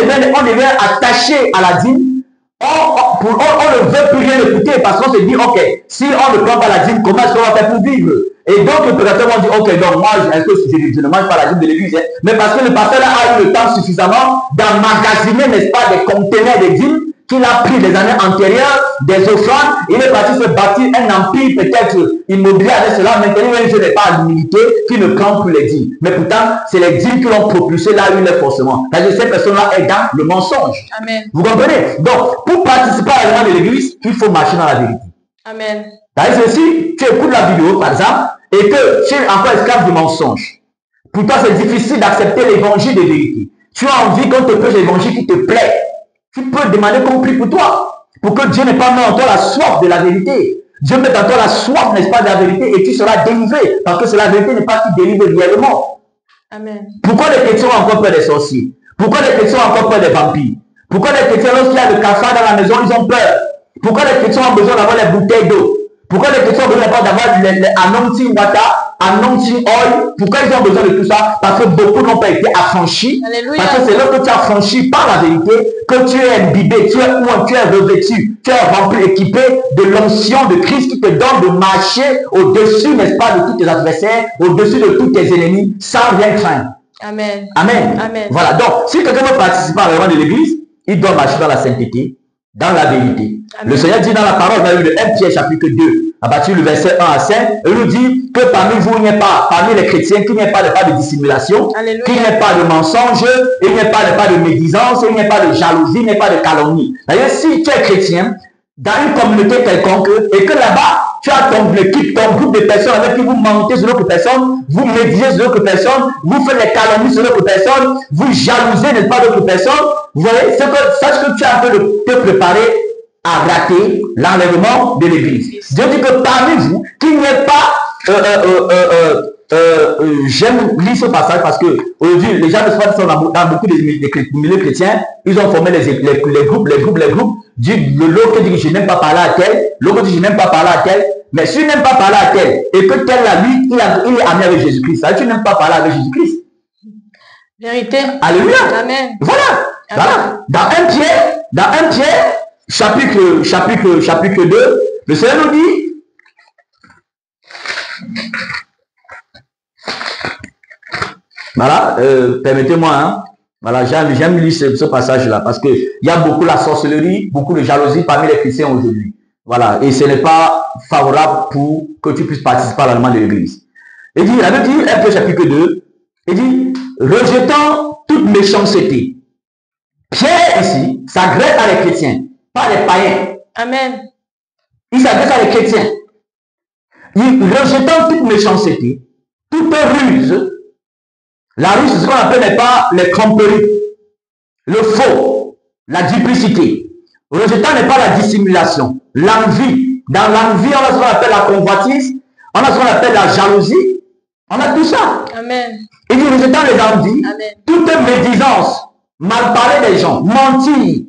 devient attaché à la dîme, on ne veut plus rien écouter parce qu'on se dit, ok, si on ne prend pas la dîme, comment est-ce qu'on va faire pour vivre? Et donc le prédicateur va dire, ok, donc moi, est-ce que je ne mange pas la dîme de l'église, mais parce que le pasteur a eu le temps suffisamment d'emmagasiner, n'est-ce pas, des conteneurs de dîmes qu'il a pris des années antérieures, des offrandes, il est parti se bâtir un empire peut-être immobilier avec cela. Maintenant, je n'ai pas à l'humilité qui ne prend plus les dîmes. Mais pourtant, c'est les dîmes qui l'ont propulsé là où il est forcément. C'est-à-dire cette personne-là est dans le mensonge. Amen. Vous comprenez? Donc, pour participer à l'événement de l'église, il faut marcher dans la vérité. Amen. C'est-à-dire si tu écoutes la vidéo, par exemple, et que tu es encore esclave du mensonge, pour toi, c'est difficile d'accepter l'évangile de vérité. Tu as envie qu'on te prêche l'évangile qui te plaît. Tu peux demander qu'on prie pour toi, pour que Dieu n'ait pas mis en toi la soif de la vérité. Dieu met en toi la soif, n'est-ce pas, de la vérité, et tu seras délivré. Parce que c'est la vérité n'est pas qui délivre réellement. Amen. Pourquoi les chrétiens ont encore peur des sorciers? Pourquoi les chrétiens ont encore peur des vampires? Pourquoi les chrétiens, lorsqu'il y a le cafard dans la maison, ils ont peur? Pourquoi les chrétiens ont besoin d'avoir les bouteilles d'eau? Pourquoi les chrétiens ont besoin d'avoir les anointing water, anointing oil? Pourquoi ils ont besoin de tout ça? Parce que beaucoup n'ont pas été affranchis. Alléluia. Parce que c'est là que tu es affranchi par la vérité, que tu es imbibé, tu es oint, tu es revêtu, tu es rempli, équipé de l'onction de Christ qui te donne de marcher au-dessus, n'est-ce pas, de tous tes adversaires, au-dessus de tous tes ennemis, sans rien craindre. Amen. Amen. Amen. Voilà. Donc, si quelqu'un veut participer à l'événement de l'église, il doit marcher dans la sainteté, dans la vérité. Amen. Le Seigneur dit dans la parole, dans le 1 Pierre chapitre 2, à partir du verset 1 à 5, il nous dit que parmi vous, il n'y a pas, parmi les chrétiens, qu'il n'y ait pas de dissimulation, qu'il n'y ait pas de mensonge, il n'y ait pas de médisance, il n'y ait pas de jalousie, il n'y ait pas de calomnie. D'ailleurs, si tu es chrétien, dans une communauté quelconque, et que là-bas, tu as ton groupe de personnes avec qui vous mentez sur d'autres personnes, vous médisez sur d'autres personnes, vous faites les calomnies sur d'autres personnes, vous jalousez, n'est-ce pas, d'autres personnes, vous voyez, sache que tu es en train de te préparer à rater l'enlèvement de l'église. Dieu dit que parmi vous, qu'il n'y ait pas, j'aime lire ce passage parce que aujourd'hui, les gens sont dans beaucoup de milieux chrétiens, ils ont formé les groupes, l'autre dit je n'aime pas parler à tel, l'autre dit je n'aime pas parler à tel, mais si tu n'aimes pas parler à tel, et que tel là, lui, il est ami avec Jésus-Christ, ça, tu n'aimes pas parler avec Jésus-Christ. Vérité. Alléluia. Amen. Voilà. Amen. Voilà. Dans 1 Pierre, chapitre 2, le Seigneur nous dit, voilà, permettez-moi, hein, voilà, j'aime lire ce passage-là, parce qu'il y a beaucoup la sorcellerie, beaucoup de jalousie parmi les chrétiens aujourd'hui. Voilà, et ce n'est pas favorable pour que tu puisses participer à l'enlèvement de l'église. Il dit, la Bible dit, 1 Pierre chapitre 2, il dit, rejetant toute méchanceté. Pierre ici s'adresse à les chrétiens, pas les païens. Amen. Il s'adresse à les chrétiens. Il rejetant toute méchanceté, toute ruse. La ruse, c'est ce qu'on appelle n'est pas les tromperies, le faux, la duplicité. Rejetant n'est pas la dissimulation, l'envie. Dans l'envie, on a ce qu'on appelle la convoitise, on a ce qu'on appelle la jalousie. On a tout ça. Amen. Il dit rejetant les envies, toute médisance, mal parler des gens, mentir.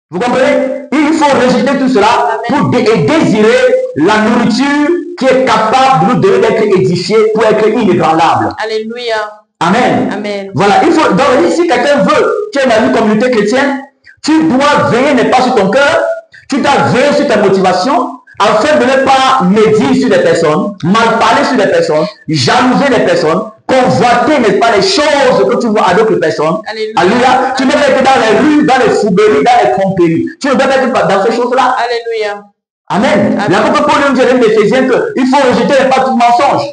Vous comprenez? Il faut rejeter tout cela pour désirer la nourriture qui est capable de nous donner d'être édifiée pour être inébranlable. Alléluia. Amen. Amen. Voilà, il faut, donc si quelqu'un veut, tu es dans une communauté chrétienne, tu dois veiller, n'est pas sur ton cœur, tu dois veiller sur ta motivation, afin de ne pas médire sur des personnes, mal parler sur des personnes, jalouser des personnes, convoiter, n'est-ce pas, les choses que tu vois à d'autres personnes. Alléluia. Tu ne dois pas être dans les rues, dans les fourberies, dans les tromperies. Tu ne dois pas être dans ces choses-là. Alléluia. Amen. L'apôtre Paul nous dit dans l'Éphésiens qu'il faut rejeter pas tout mensonge.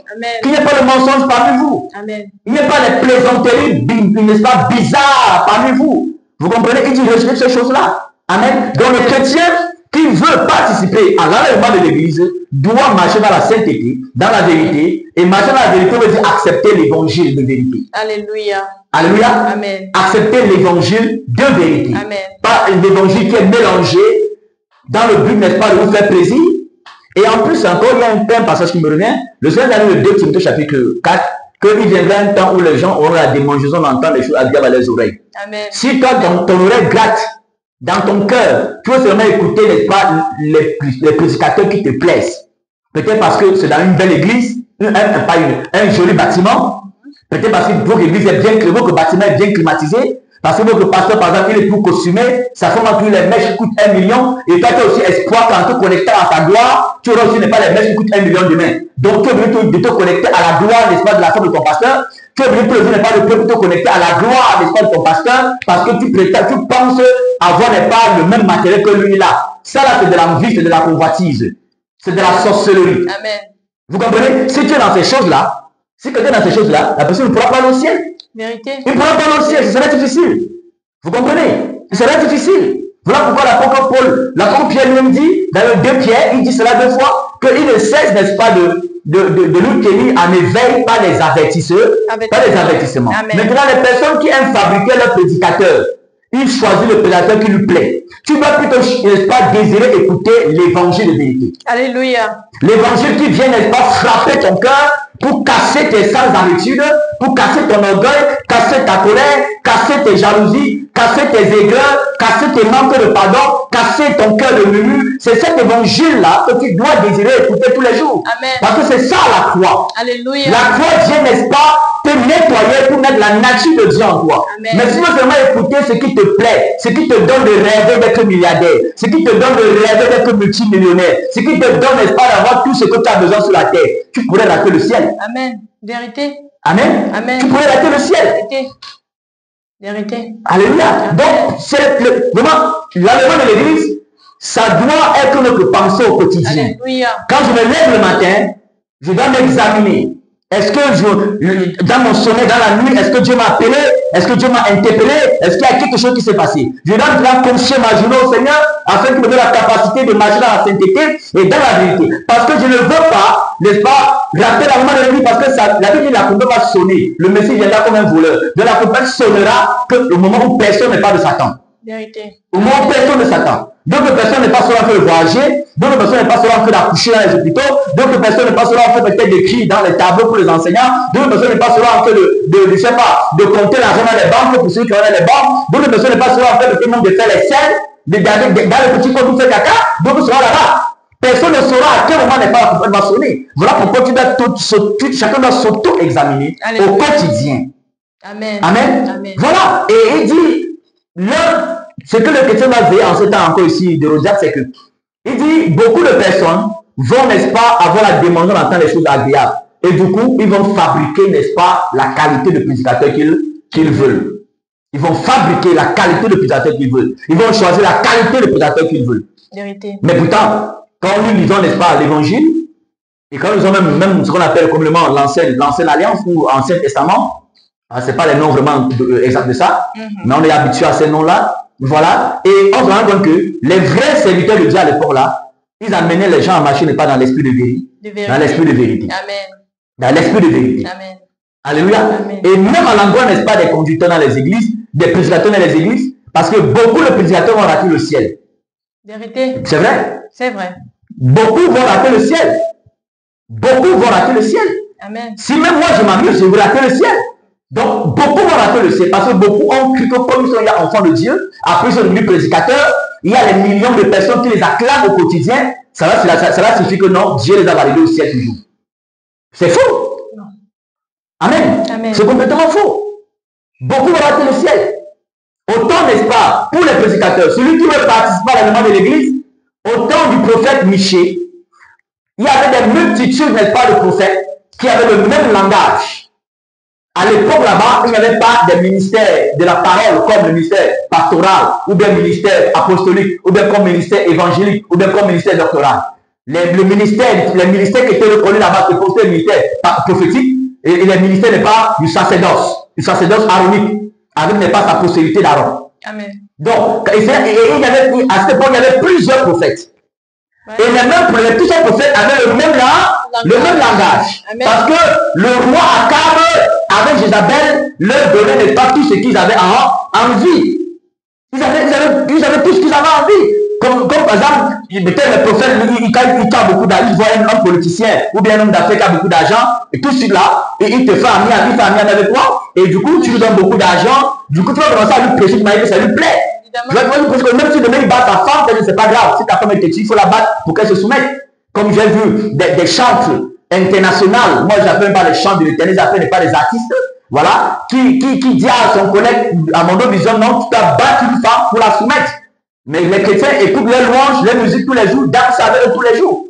Qu'il n'y ait pas de mensonge parmi vous. Amen. Il n'y ait pas de plaisanteries, n'est-ce pas, bizarres parmi vous. Vous comprenez? Il dit rejeter ces choses-là. Amen. Donc le chrétien qui veut participer à l'enlèvement de l'église doit marcher dans la sainteté, dans la vérité. Et marcher dans la vérité veut dire accepter l'évangile de vérité. Alléluia. Alléluia. Amen. Accepter l'évangile de vérité. Amen. Pas l'évangile qui est mélangé dans le but, n'est-ce pas, de vous faire plaisir. Et en plus, encore, il y a un passage qui me revient. Le Seigneur a dit le 2 Timothée chapitre 4, qu'il viendra un temps où les gens auront la démangeaison d'entendre les choses agréables à leurs oreilles. Amen. Si toi, dans ton oreille gratte, dans ton cœur, tu veux seulement écouter, n'est-ce pas, les prédicateurs qui te plaisent. Peut-être parce que c'est dans une belle église, un joli bâtiment. Peut-être parce que votre église est bien, votre bâtiment est bien climatisé. Parce que votre pasteur, par exemple, il est tout costumé, ça fait que les mèches coûtent 1 million, et toi, tu as aussi espoir qu'en te connectant à sa gloire, tu auras aussi pas les mèches qui coûtent 1 million demain. Donc, tu es venu de te connecter à la gloire, n'est-ce pas, de la femme de ton pasteur. Tu es venu n'est pas de te connecter à la gloire, n'est-ce pas, de ton pasteur, parce que tu penses avoir, n'est pas, le même matériel que lui là. Ça là, c'est de l'envie, c'est de la convoitise. C'est de la sorcellerie. Amen. Vous comprenez? Si tu es dans ces choses-là, si quelqu'un est dans ces choses-là, la personne ne pourra pas aller au ciel. Vérité. Il ne pourra pas aller au ciel, ce serait difficile. Vous comprenez? Ce serait difficile. Voilà pourquoi l'apôtre Pierre lui dit, dans le 2 Pierre, il dit cela 2 fois, qu'il ne cesse, n'est-ce pas, de nous tenir en éveil par les avertisseurs, par les avertissements. Amen. Maintenant, les personnes qui aiment fabriquer leurs prédicateurs, il choisit le prédicateur qui lui plaît. Tu dois plutôt, n'est-ce pas, désirer écouter l'évangile de vérité. Alléluia. L'évangile qui vient, n'est-ce pas, frapper ton cœur pour casser tes sales habitudes, pour casser ton orgueil, casser ta colère, casser tes jalousies, casser tes aigreurs, casser tes manques de pardon, casser ton cœur de murmure. C'est cet évangile-là que tu dois désirer écouter tous les jours. Amen. Parce que c'est ça la croix. Alléluia. La croix vient, n'est-ce pas, te nettoyer pour mettre la nature de Dieu en toi. Amen. Mais si tu veux seulement écouter ce qui te plaît, ce qui te donne de rêver d'être milliardaire, ce qui te donne de rêver d'être multimillionnaire, ce qui te donne, n'est-ce pas, d'avoir tout ce que tu as besoin sur la terre, tu pourrais rater le ciel. Amen. Vérité. Amen. Amen. Tu pourrais rater le ciel. Vérité. Vérité. Alléluia. Donc, c'est vraiment, l'enlèvement de l'église, ça doit être notre pensée au quotidien. Alléluia. Quand je me lève le matin, je dois m'examiner. Est-ce que dans mon sommeil, dans la nuit, est-ce que Dieu m'a appelé? Est-ce que Dieu m'a interpellé? Est-ce qu'il y a quelque chose qui s'est passé? Je dois confier ma journée au Seigneur afin qu'il me donne la capacité de marcher dans la sainteté et dans la vérité. Parce que je ne veux pas, n'est-ce pas, rater la moment de la nuit parce que ça, la Bible dit la campagne va sonner. Le Messie viendra comme un voleur. Donc la campagne sonnera au moment où personne n'est pas de Satan. Vérité. Au moment où personne ne s'attend. D'autres personnes n'est pas seulement en train de voyager, d'autres personnes n'est pas seulement en train d'accoucher dans les hôpitaux, d'autres personnes n'est pas seulement en train peut-être d'écrire dans les tableaux pour les enseignants, d'autres personnes n'est pas seulement en train je sais pas, de compter l'argent dans les banques pour ceux qui ont dans les banques, d'autres personnes n'est pas seulement en train de faire les scènes, de garder dans le petit coin pour faire caca, d'autres seront là-bas. Personne ne saura à quel moment n'est pas la campagne va sonner. Voilà pourquoi chacun doit s'auto-examiner au quotidien. Amen. Amen. Amen. Voilà. Et il dit, ce que le chrétien va veiller en ce temps encore ici de Rosiac, c'est que il dit beaucoup de personnes vont, n'est-ce pas, avoir la demande d'entendre les choses agréables. Et du coup, ils vont fabriquer, n'est-ce pas, la qualité de prédicateur qu'ils veulent. Ils vont fabriquer la qualité de prédicateur qu'ils veulent. Ils vont choisir la qualité de prédicateur qu'ils veulent. Vérité. Mais pourtant, quand nous lisons, n'est-ce pas, l'évangile, et quand nous avons même ce qu'on appelle communément l'ancienne alliance ou ancien testament, ce n'est pas les noms vraiment exacts de ça, mais on est habitué à ces noms-là. Voilà. Et on se rend compte que les vrais serviteurs de Dieu à l'époque-là, ils amenaient les gens à marcher, n'est pas dans l'esprit de vérité. Dans l'esprit de vérité. Amen. Dans l'esprit de vérité. Amen. Alléluia. Amen. Et même à l'endroit, n'est-ce pas, des conducteurs dans les églises, des prédicateurs dans les églises, parce que beaucoup de prédicateurs vont rater le ciel. Vérité. C'est vrai. C'est vrai. Beaucoup vont rater le ciel. Beaucoup vont rater le ciel. Amen. Si même moi je m'amuse, je vais rater le ciel. Donc, beaucoup vont rater le ciel parce que beaucoup ont cru que comme ils sont enfants de Dieu, après ils sont devenus prédicateurs, il y a les millions de personnes qui les acclament au quotidien. Cela signifie que non, Dieu les a validés au ciel toujours. C'est faux. Non. Amen. Amen. C'est complètement faux. Beaucoup vont rater le ciel. Autant, n'est-ce pas, pour les prédicateurs, celui qui veut participer à l'événement de l'église, au temps du prophète Michée, il y avait des multitudes, n'est-ce pas, de prophètes qui avaient le même langage. À l'époque là-bas, il n'y avait pas des ministères de la parole comme le ministère pastoral, ou bien ministère apostolique, ou bien comme ministère évangélique, ou bien comme ministère doctoral. Les ministères qui étaient reconnus là-bas, c'était le ministère prophétique, et les ministères n'est pas du sacerdoce aronique, avec n'est pas sa postérité d'Aaron. Amen. Donc, à cette époque, il y avait plusieurs prophètes. Ouais. Et tous ces prophètes avaient le même langage. Amen. Parce que le roi Akab, avec Jézabel, leur donnait, n'est-ce pas, tout ce qu'ils avaient envie. Ils avaient tout ce qu'ils avaient envie. Comme par exemple, peut-être le prophète, il a beaucoup d'argent, il voit un homme politicien ou bien un homme d'affaires qui a beaucoup d'argent, et tout de suite là, et il te fait ami avec toi, et du coup, tu lui donnes beaucoup d'argent, du coup, tu vas commencer à lui prêcher de manière que ça lui plaît. Parce que même si demain il bat ta femme, c'est pas grave. Si ta femme est têtue, il faut la battre pour qu'elle se soumette. Comme j'ai vu des chantres internationaux, moi j'appelle pas les chants de l'éternel, j'appelle pas les artistes, voilà, qui dit à son collègue, à mon vision, non, tu dois battre une femme pour la soumettre. Mais les chrétiens écoutent les louanges, les musiques tous les jours, dansent avec eux tous les jours.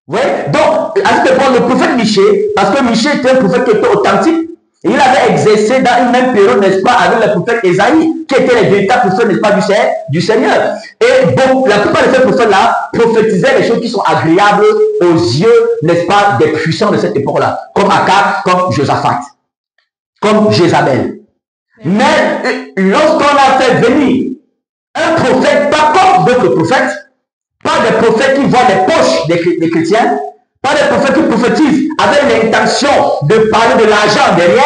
Oui? Donc, à cette époque, le prophète Michée, parce que Michée était un prophète qui était authentique, et il avait exercé dans une même période, n'est-ce pas, avec le prophète Ésaïe, qui étaient les véritables prophètes, n'est-ce pas, du Seigneur. Et bon, la plupart de ces prophètes-là prophétisaient les choses qui sont agréables aux yeux, n'est-ce pas, des puissants de cette époque-là, comme Akab, comme Josaphat, comme Jézabel. Mais lorsqu'on a fait venir un prophète, pas comme d'autres prophètes, pas des prophètes qui voient les poches des chrétiens, pas des prophètes qui prophétisent avec l'intention de parler de l'argent derrière,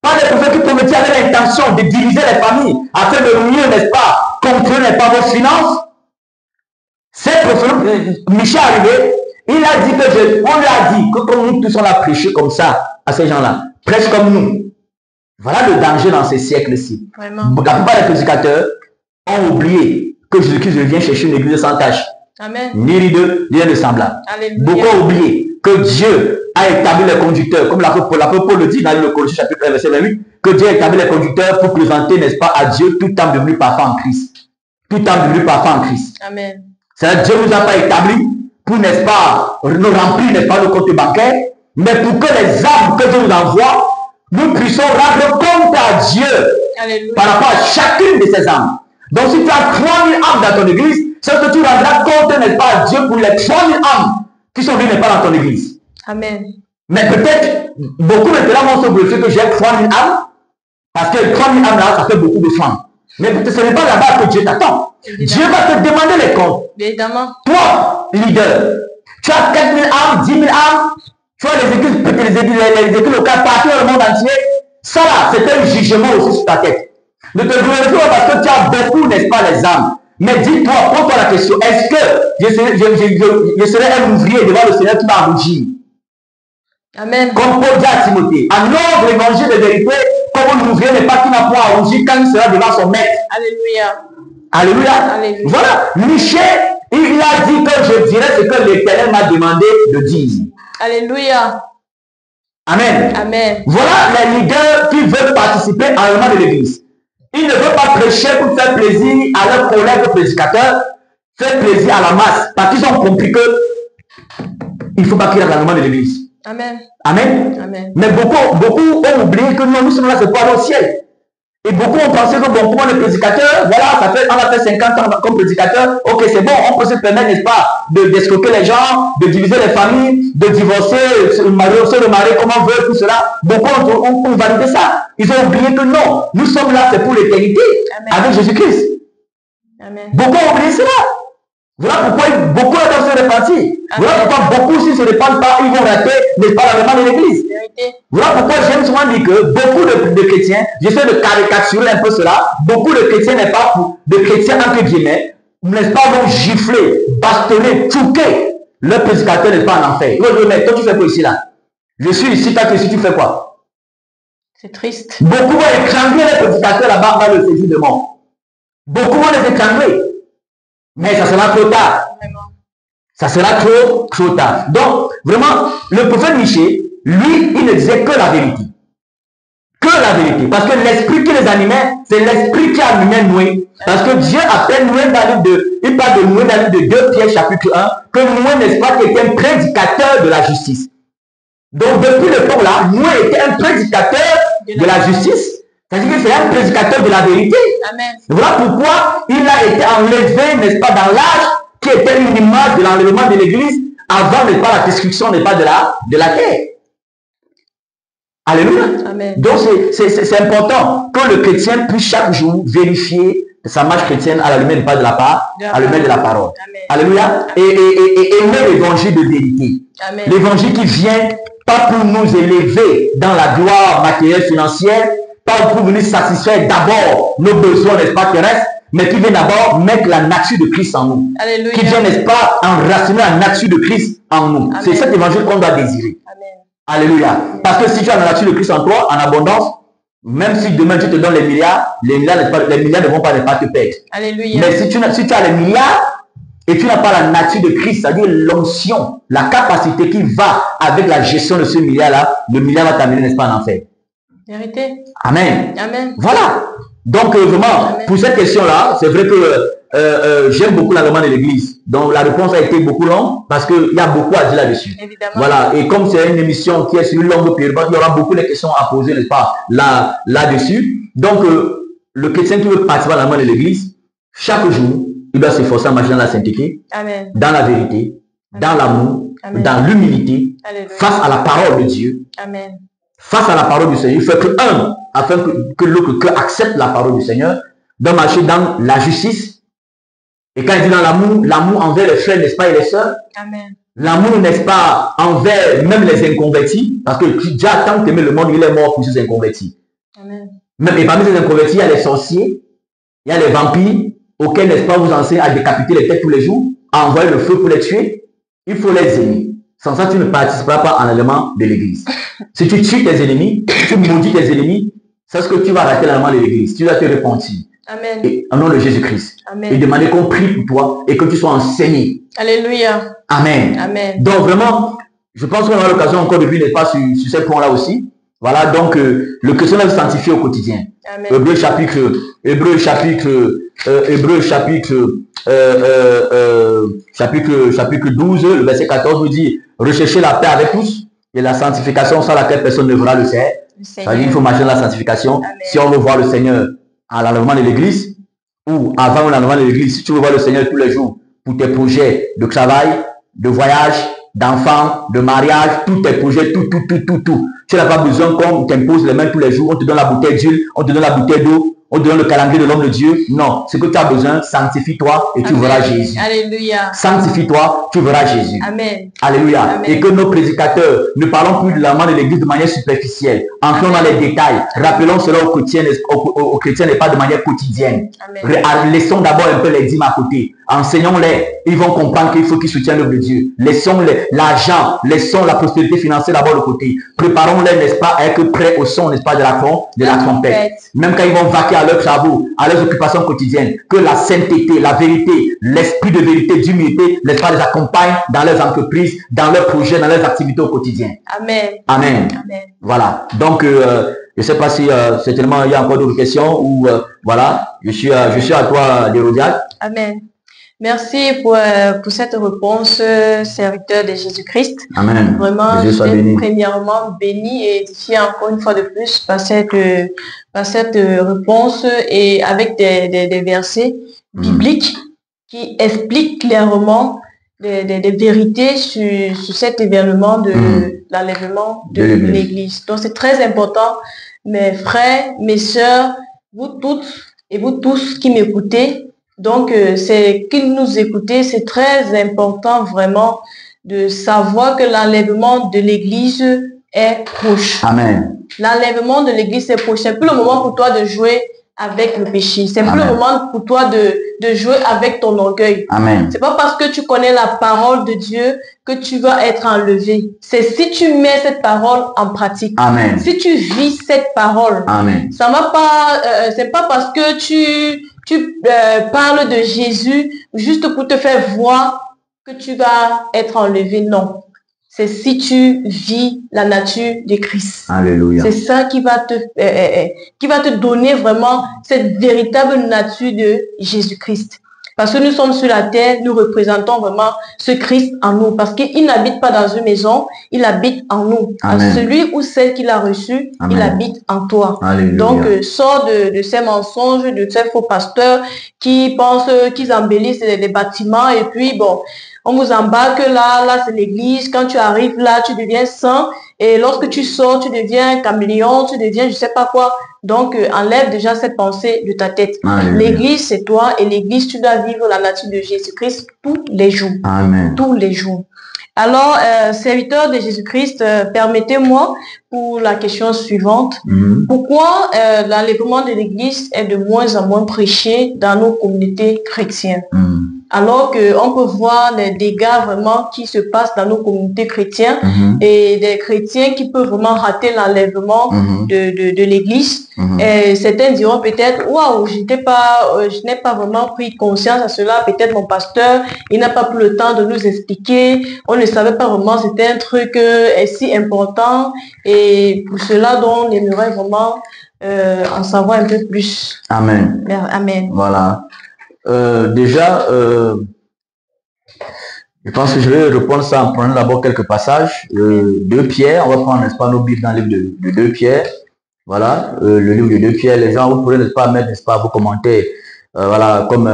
pas des prophètes qui promettaient avec l'intention de diviser les familles afin de mieux, n'est-ce pas, contrôler, n'est-ce pas, vos finances. Ces prophètes, Michel est arrivé, il a dit que on lui a dit que comme nous tous on a prêché comme ça à ces gens-là, prêche comme nous. Voilà le danger dans ces siècles-ci. La plupart des prédicateurs ont oublié que Jésus-Christ vient chercher une église sans tâche. Amen. Ni rideux, ni rien de semblable. Beaucoup ont oublié que Dieu a établi les conducteurs, comme l'apôtre Paul le dit dans le Colossiens chapitre 1, verset 28, que Dieu a établi les conducteurs pour présenter, n'est-ce pas, à Dieu tout âme devenue parfait en Christ. Tout âme devenue parfait en Christ. Amen. C'est-à-dire Dieu ne nous a pas établi pour, n'est-ce pas, nous remplir, n'est-ce pas, le compte bancaire, mais pour que les âmes que Dieu nous envoie, nous puissions rendre compte à Dieu. Alléluia. Par rapport à chacune de ces âmes. Donc si tu as 3000 âmes dans ton église, c'est que tu rendras compte, n'est-ce pas, à Dieu pour les 3000 âmes qui sont venues, n'est pas, dans ton église. Amen. Mais peut-être, beaucoup maintenant vont se bluffer que j'ai 3000 âmes, parce que 3000 âmes là, ça fait beaucoup de femmes. Mais peut-être ce n'est pas là-bas que Dieu t'attend. Dieu va te demander les comptes. Évidemment. Toi, leader, tu as 4000 âmes, 10 000 âmes, tu vois les églises, les églises locales partout dans le monde entier. Ça là, c'est un jugement aussi sur ta tête. Ne te glorifie pas parce que tu as beaucoup, n'est-ce pas, les âmes. Mais dis-toi, pose-toi la question, est-ce que je serai un ouvrier devant le Seigneur qui va rougir? Amen. Comme Paul dit à Timothée, en ordre l'évangile de vérité, comme un ouvrier n'est pas qui n'a pas à rougir quand il sera devant son maître. Alléluia. Alléluia. Alléluia. Voilà. Michel, il a dit que je dirais ce que l'Éternel m'a demandé de dire. Alléluia. Amen. Amen. Voilà les leaders qui veulent participer à l'élément de l'église. Ils ne veulent pas prêcher pour faire plaisir à leurs collègues prédicateurs, faire plaisir à la masse, parce qu'ils ont compris que il ne faut pas qu'il y ait l'élément de l'église. Amen. Amen. Amen. Mais beaucoup ont oublié que non, nous sommes là, c'est pour aller au ciel. Et beaucoup ont pensé que bon, pour les prédicateurs, voilà, on a fait 50 ans comme prédicateur, ok, c'est bon, on peut se permettre, n'est-ce pas, d'escroquer les gens, de diviser les familles, de divorcer, se remarier comme on veut, tout cela. Beaucoup ont validé ça. Ils ont oublié que non, nous sommes là, c'est pour l'éternité, avec Jésus-Christ. Beaucoup ont oublié cela. Voilà pourquoi beaucoup doivent se repentir. Voilà pourquoi beaucoup, s'ils ne se repentent pas, ils vont rater, n'est-ce pas, l'élément de l'église. Voilà pourquoi j'aime souvent dire que beaucoup de chrétiens, j'essaie de caricaturer un peu cela, beaucoup de chrétiens, n'est pas de chrétiens entre guillemets, n'est-ce pas, vont gifler, bastonner, chouquer le prédicateur, n'est-ce pas, en enfer. Ils vont dire, mais toi tu fais quoi ici là? Je suis ici, toi ici, tu fais quoi? C'est triste. Beaucoup vont étrangler les prédicateurs là-bas, dans le saisir de mort. Beaucoup vont les étrangler. Mais ça sera trop tard. Ça sera trop tard. Donc, vraiment, le prophète Michée, lui, il ne disait que la vérité. Que la vérité. Parce que l'esprit qui les animait, c'est l'esprit qui animait Noé. Parce que Dieu appelle Noé dans le 2. Il parle de Noé dans le 2 Pierre chapitre 1, que Noé, n'est-ce pas, qui était un prédicateur de la justice. Donc, depuis le temps-là, Noé était un prédicateur de la justice. C'est-à-dire que c'est un prédicateur de la vérité. Amen. Voilà pourquoi il a été enlevé, n'est-ce pas, dans l'âge qui était une image de l'enlèvement de l'église avant, n'est-ce pas, la destruction, n'est pas, de la terre. Alléluia. Amen. Donc c'est important que le chrétien puisse chaque jour vérifier sa marche chrétienne à la lumière, pas de la part, à la lumière de la parole. Amen. Alléluia. Et aimer l'évangile de vérité. L'évangile qui vient pas pour nous élever dans la gloire matérielle financière, pas pour venir satisfaire d'abord nos besoins, n'est-ce pas, terrestres, mais qui vient d'abord mettre la nature de Christ en nous. Alléluia. Qui vient, n'est-ce pas, enraciner la nature de Christ en nous. C'est cet évangile qu'on doit désirer. Amen. Alléluia. Parce que si tu as la nature de Christ en toi, en abondance, même si demain Dieu te donne les milliards ne vont pas te perdre. Alléluia. Mais si tu as les milliards et tu n'as pas la nature de Christ, c'est-à-dire l'onction, la capacité qui va avec la gestion de ce milliard-là, le milliard va t'amener, n'est-ce pas, en enfer. Vérité. Amen. Amen. Voilà. Donc, vraiment, amen. Pour cette question-là, c'est vrai que j'aime beaucoup l'enlèvement de l'église. Donc, la réponse a été beaucoup longue parce qu'il y a beaucoup à dire là-dessus. Évidemment. Voilà. Et comme c'est une émission qui est sur une longue période, il y aura beaucoup de questions à poser, n'est-ce pas, là-dessus. Donc, le chrétien qui veut participer à l'enlèvement de l'église, chaque jour, il doit s'efforcer à marcher dans la sainteté, amen. Dans la vérité, amen. Dans l'amour, dans l'humilité, face à la parole de Dieu. Amen. Face à la parole du Seigneur, il faut être humble afin que l'autre cœur accepte la parole du Seigneur, de marcher dans la justice. Et quand il dit dans l'amour, l'amour envers les frères, n'est-ce pas, et les sœurs. Amen. L'amour, n'est-ce pas, envers même les inconvertis, parce que Dieu a tant aimé le monde, il est mort pour ces inconvertis. Amen. Même, et parmi ces inconvertis, il y a les sorciers, il y a les vampires, auxquels, n'est-ce pas, vous enseignez à décapiter les têtes tous les jours, à envoyer le feu pour les tuer. Il faut les aimer. Sans ça, tu ne participeras pas en l'élément de l'église. Si tu tues tes ennemis, tu maudis tes ennemis, c'est ce que tu vas rater l'élément de l'église. Tu vas te repentir. Amen. Et, au nom de Jésus-Christ. Et demander qu'on prie pour toi et que tu sois enseigné. Alléluia. Amen. Amen. Donc vraiment, je pense qu'on aura l'occasion encore de vivre n'est pas sur ces points-là aussi. Voilà, donc le chrétien doit se sanctifier au quotidien. Amen. Hébreu chapitre 12, le verset 14 nous dit, recherchez la paix avec tous et la sanctification sans laquelle personne ne verra le Seigneur. C'est-à-dire qu'il faut marcher dans la sanctification. Amen. Si on veut voir le Seigneur à l'enlèvement de l'église ou avant l'enlèvement de l'église, si tu veux voir le Seigneur tous les jours pour tes projets de travail, de voyage, d'enfants, de mariage, tous tes projets, tout. Tu n'as pas besoin qu'on t'impose les mains tous les jours, on te donne la bouteille d'huile, on te donne la bouteille d'eau, on te donne le calendrier de l'homme de Dieu. Non, ce que tu as besoin, sanctifie-toi et tu verras Jésus. Alléluia. Sanctifie-toi, tu verras Jésus. Amen. Alléluia. Amen. Et que nos prédicateurs ne parlons plus de l'amant de l'église de manière superficielle. Entrons dans les détails. Rappelons cela aux chrétiens et pas de manière quotidienne. Amen. Laissons d'abord un peu les dîmes à côté. Enseignons-les. Ils vont comprendre qu'il faut qu'ils soutiennent l'œuvre de Dieu. Laissons l'argent, laissons la prospérité financière d'abord de côté. Préparons-les, n'est-ce pas, à être prêts au son, n'est-ce pas, de la trompette. Même quand ils vont vaquer à leurs travaux, à leurs occupations quotidiennes, que la sainteté, la vérité, l'esprit de vérité, d'humilité, n'est-ce pas, les accompagne dans leurs entreprises, dans leurs projets, dans leurs activités au quotidien. Amen. Amen. Amen. Voilà. Donc, je ne sais pas si certainement il y a encore d'autres questions ou voilà, je suis à toi, Hérodiade. Amen. Merci pour cette réponse, serviteur de Jésus-Christ. Amen. Vraiment, je suis premièrement béni et édifié encore une fois de plus par cette réponse et avec des versets bibliques qui expliquent clairement des vérités sur cet événement de l'enlèvement de l'Église. Donc, c'est très important, mes frères, mes sœurs, vous toutes et vous tous qui m'écoutez. Donc, c'est qu'ils nous écoutez, c'est très important vraiment de savoir que l'enlèvement de l'Église est proche. Amen. L'enlèvement de l'Église est proche. C'est plus le moment pour toi de jouer avec le péché. C'est plus le moment pour toi de jouer avec ton orgueil. Amen. C'est pas parce que tu connais la parole de Dieu que tu vas être enlevé. C'est si tu mets cette parole en pratique. Amen. Si tu vis cette parole. Amen. Ça va pas, c'est pas parce que tu parles de Jésus juste pour te faire voir que tu vas être enlevé. Non. C'est si tu vis la nature de Christ. Alléluia. C'est ça qui va te donner vraiment cette véritable nature de Jésus-Christ. Parce que nous sommes sur la terre, nous représentons vraiment ce Christ en nous. Parce qu'il n'habite pas dans une maison, il habite en nous. Amen. Celui ou celle qu'il a reçu, Amen. il habite en toi. Alléluia. Donc, sors de ces mensonges, de ces faux pasteurs qui pensent qu'ils embellissent des bâtiments et puis bon, on vous embarque là c'est l'église. Quand tu arrives là, tu deviens saint. Et lorsque tu sors, tu deviens caméléon, tu deviens je sais pas quoi. Donc, enlève déjà cette pensée de ta tête. L'église, c'est toi. Et l'église, tu dois vivre la nature de Jésus-Christ tous les jours. Amen. Tous les jours. Alors, serviteur de Jésus-Christ, permettez-moi pour la question suivante. Pourquoi l'enlèvement de l'église est de moins en moins prêché dans nos communautés chrétiennes? Alors qu'on peut voir les dégâts vraiment qui se passent dans nos communautés chrétiennes et des chrétiens qui peuvent vraiment rater l'enlèvement de l'église. Et certains diront peut-être, waouh, je n'ai pas vraiment pris conscience à cela. Peut-être mon pasteur, il n'a pas pris le temps de nous expliquer. On ne savait pas vraiment, c'était un truc si important. Et pour cela, donc, on aimerait vraiment en savoir un peu plus. Amen. Amen. Voilà. Déjà, je pense que je vais répondre ça en prenant d'abord quelques passages. 2 Pierre, on va prendre, n'est-ce pas, nos bibles dans le livre de 2 Pierre. Voilà, le livre de 2 Pierre, les gens, vous pourrez, n'est-ce pas, mettre, n'est-ce pas, vos commentaires, voilà, comme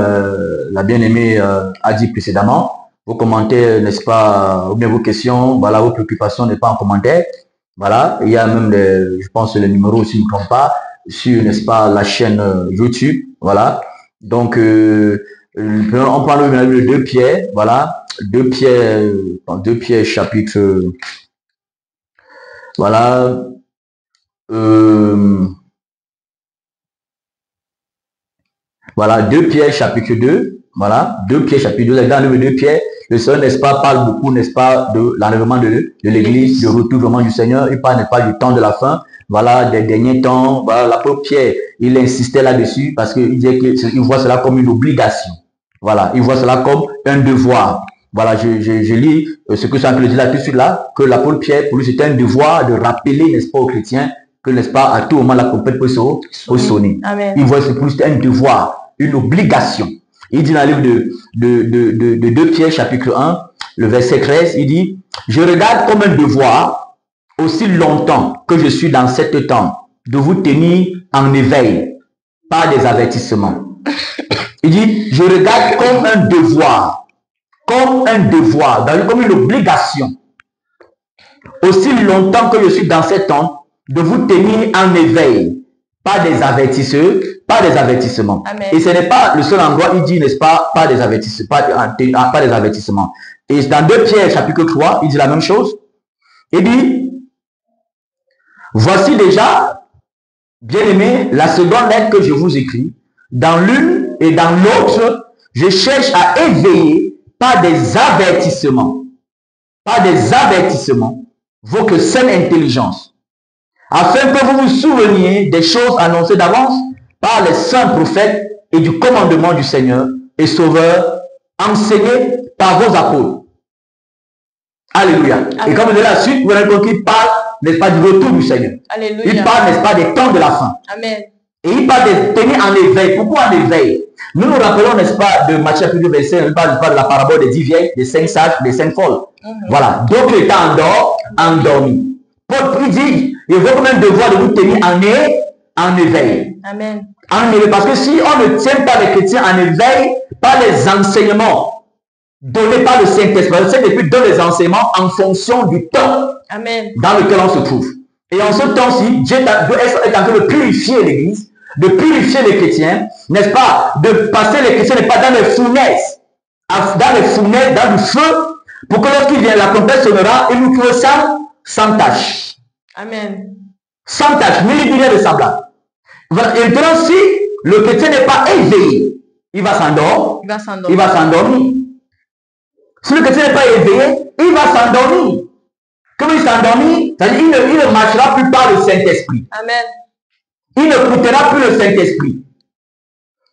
la bien-aimée a dit précédemment, vos commentaires, n'est-ce pas, ou bien vos questions, voilà, vos préoccupations, n'est pas en commentaire. Voilà, il y a même, je pense, le numéro, si je ne me trompe pas, sur, n'est-ce pas, la chaîne YouTube, voilà. Donc, on parle de 2 Pierre, voilà, 2 Pierre chapitre, voilà, Voilà, 2 Pierre chapitre 2. Voilà, 2 Pierre chapitre 2. Dans le livre de 2 Pierre, le Seigneur, n'est-ce pas, parle beaucoup, n'est-ce pas, de l'enlèvement de l'Église, du retour vraiment du Seigneur. Il parle, n'est-ce pas, du temps de la fin. Voilà, des derniers temps. Voilà, l'apôtre Pierre, il insistait là-dessus parce qu'il disait qu'il voit cela comme une obligation. Voilà, il voit cela comme un devoir. Voilà, je lis ce que Saint-Claude dit là tout de suite là, que l'apôtre Pierre, pour lui, c'était un devoir de rappeler, n'est-ce pas, aux chrétiens, que, n'est-ce pas, à tout moment, la trompette peut sonner. Amen. Il voit que pour lui, c'était un devoir, une obligation. Il dit dans le livre de 2 Pierre, chapitre 1, le verset 13, il dit, je regarde comme un devoir, aussi longtemps que je suis dans cette temps, de vous tenir en éveil, par des avertissements. Il dit, je regarde comme un devoir, comme une obligation, aussi longtemps que je suis dans cette temps, de vous tenir en éveil, pas des avertissements. Amen. Et ce n'est pas le seul endroit, il dit, n'est-ce pas, pas des avertissements, pas des avertissements. Et dans 2 Pierre, chapitre 3, il dit la même chose. Il dit, voici déjà, bien-aimés, la seconde lettre que je vous écris. Dans l'une et dans l'autre, je cherche à éveiller par des avertissements, votre saine intelligence, afin que vous vous souveniez des choses annoncées d'avance par les saints prophètes et du commandement du Seigneur et Sauveur, enseigné par vos apôtres. Alléluia. Amen. Et comme vous avez la suite, vous allez voir qu'il parle, n'est-ce pas, du retour du Seigneur. Alléluia. Il parle, n'est-ce pas, des temps de la fin. Amen. Et il parle de tenir en éveil. Pourquoi en éveil? Nous nous rappelons, n'est-ce pas, de Matthieu chapitre 25, il parle de la parabole des 10 vieilles, des 5 sages, des 5 folles. Voilà. Donc, il était endormi. Paul dit, il veut comme un devoir de vous tenir en éveil. Amen. En éveil. Parce que si on ne tient pas les chrétiens en éveil, par les enseignements donnés par le Saint-Esprit, le Saint-Esprit donne les enseignements en fonction du temps Amen. dans lequel on se trouve. Et en ce temps-ci, Dieu est en train de purifier l'Église, de purifier les chrétiens, n'est-ce pas, de passer les chrétiens, n'est-ce pas, dans les fournaises, dans le feu, pour que lorsqu'il vient, la trompette sonnera, il nous trouve sans tâche. Amen. Sans tâche, ni rien de semblable. Et maintenant, si le chrétien n'est pas éveillé, il va s'endormir. Si le chrétien n'est pas éveillé, il va s'endormir. Comme il s'endormit, il ne marchera plus par le Saint-Esprit. Amen. Il n'écoutera plus le Saint-Esprit.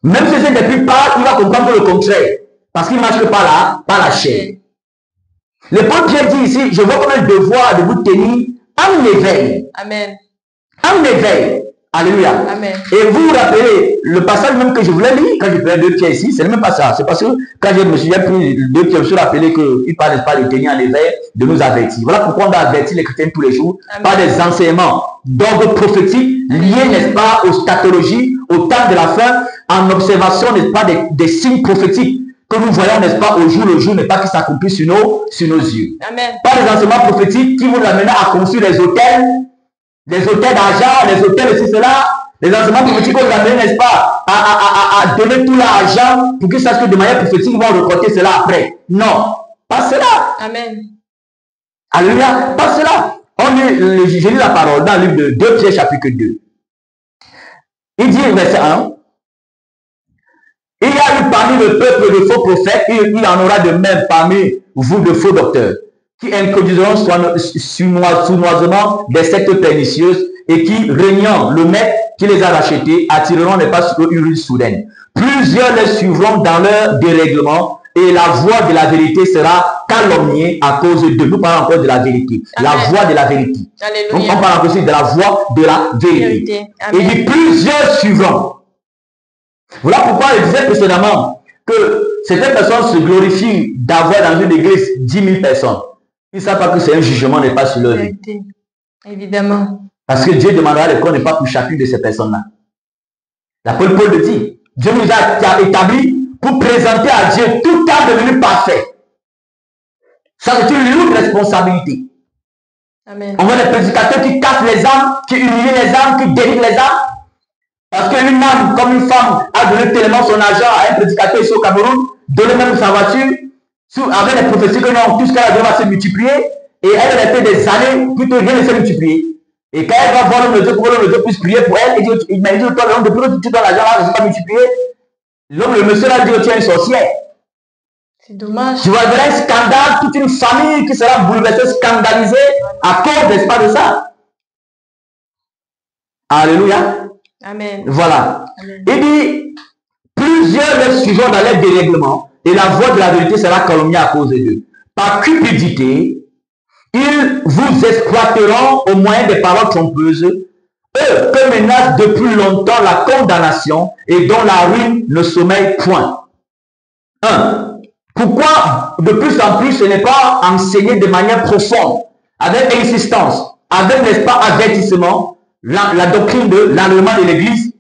Même si le Saint-Esprit parle, il va comprendre le contraire. Parce qu'il ne marche que par la chair. Le Paul Pierre dit ici, je vois comme un devoir de vous tenir en éveil. Amen. En éveil. Alléluia. Amen. Et vous vous rappelez, le passage même que je voulais lire, quand je prenais 2 Pierre ici, c'est le même passage. C'est parce que quand je me suis pris 2 Pierre, je me suis rappelé qu'il parle, n'est-ce pas, de tenir en éveil, de nous avertir. Voilà pourquoi on doit avertir les chrétiens tous les jours. Amen. Par des enseignements d'ordre prophétique liés, n'est-ce pas, aux scatologies, au temps de la fin, en observation, n'est-ce pas, des signes prophétiques que nous voyons, n'est-ce pas, au jour le jour, n'est pas, qui s'accomplissent sur nos yeux. Amen. Par des enseignements prophétiques qui vous amènent à construire des hôtels d'argent, les hôtels, et cela, les enseignements prophétiques qu'on vous amène, n'est-ce pas, à donner tout l'argent pour qu'ils sachent que de manière prophétique, ils vont reporter cela après. Non, pas cela. Amen. Alléluia, pas cela. J'ai lu la parole dans le livre de 2 Pierre chapitre 2. Il dit, verset 1, il y a eu parmi le peuple de faux prophètes, il en aura de même parmi vous de faux docteurs, qui introduiront sournoisement des sectes pernicieuses et qui, régnant le maître qui les a rachetés, attireront les pas sur une soudaine. Plusieurs les suivront dans leur dérèglement et la voie de la vérité sera calomniée à cause de nous. Parlons encore de la vérité. Amen. La voie de la vérité. Alléluia. On parle aussi de la voie de la vérité. Et dit plusieurs suivront. Voilà pourquoi je disais précédemment que certaines personnes se glorifient d'avoir dans une église 10 000 personnes. Ils ne savent pas que c'est un jugement, n'est pas sur leur vie. Évidemment. Parce que Dieu demandera les comptes n'est pas pour chacune de ces personnes-là. L'apôtre Paul le dit. Dieu nous a établis pour présenter à Dieu tout temps devenu parfait. Ça, c'est une lourde responsabilité. Amen. On voit des prédicateurs qui cassent les âmes, qui humilient les âmes, qui délivrent les âmes. Parce qu'une âme, comme une femme, a donné tellement son argent à un prédicateur ici au Cameroun, donné même sa voiture, avec les prophéties que non, tout ce qu'elle a donné va se multiplier, et elle a resté des années, plutôt rien ne s'est multiplié. Et quand elle va voir l'homme de Dieu, pour que l'homme de Dieu puisse prier pour elle, il dit, toi, l'homme de Dieu, tu donnes l'argent là, ne s'est pas multiplié. L'homme, le monsieur a dit que tu es une sorcière. C'est dommage. Tu vas avoir un scandale, toute une famille qui sera bouleversée, scandalisée à cause, n'est-ce pas, de ça. Alléluia. Amen. Voilà. Amen. Il dit, plusieurs les suivront dans les dérèglements et la voix de la vérité sera calomniée à cause d'eux. Par cupidité, ils vous exploiteront au moyen des paroles trompeuses, eux que menacent depuis longtemps la condamnation et dont la ruine ne sommeille point. 1. Pourquoi de plus en plus ce n'est pas enseigné de manière profonde, avec insistance, avec, n'est-ce pas, avertissement, la doctrine de l'enlèvement de l'Église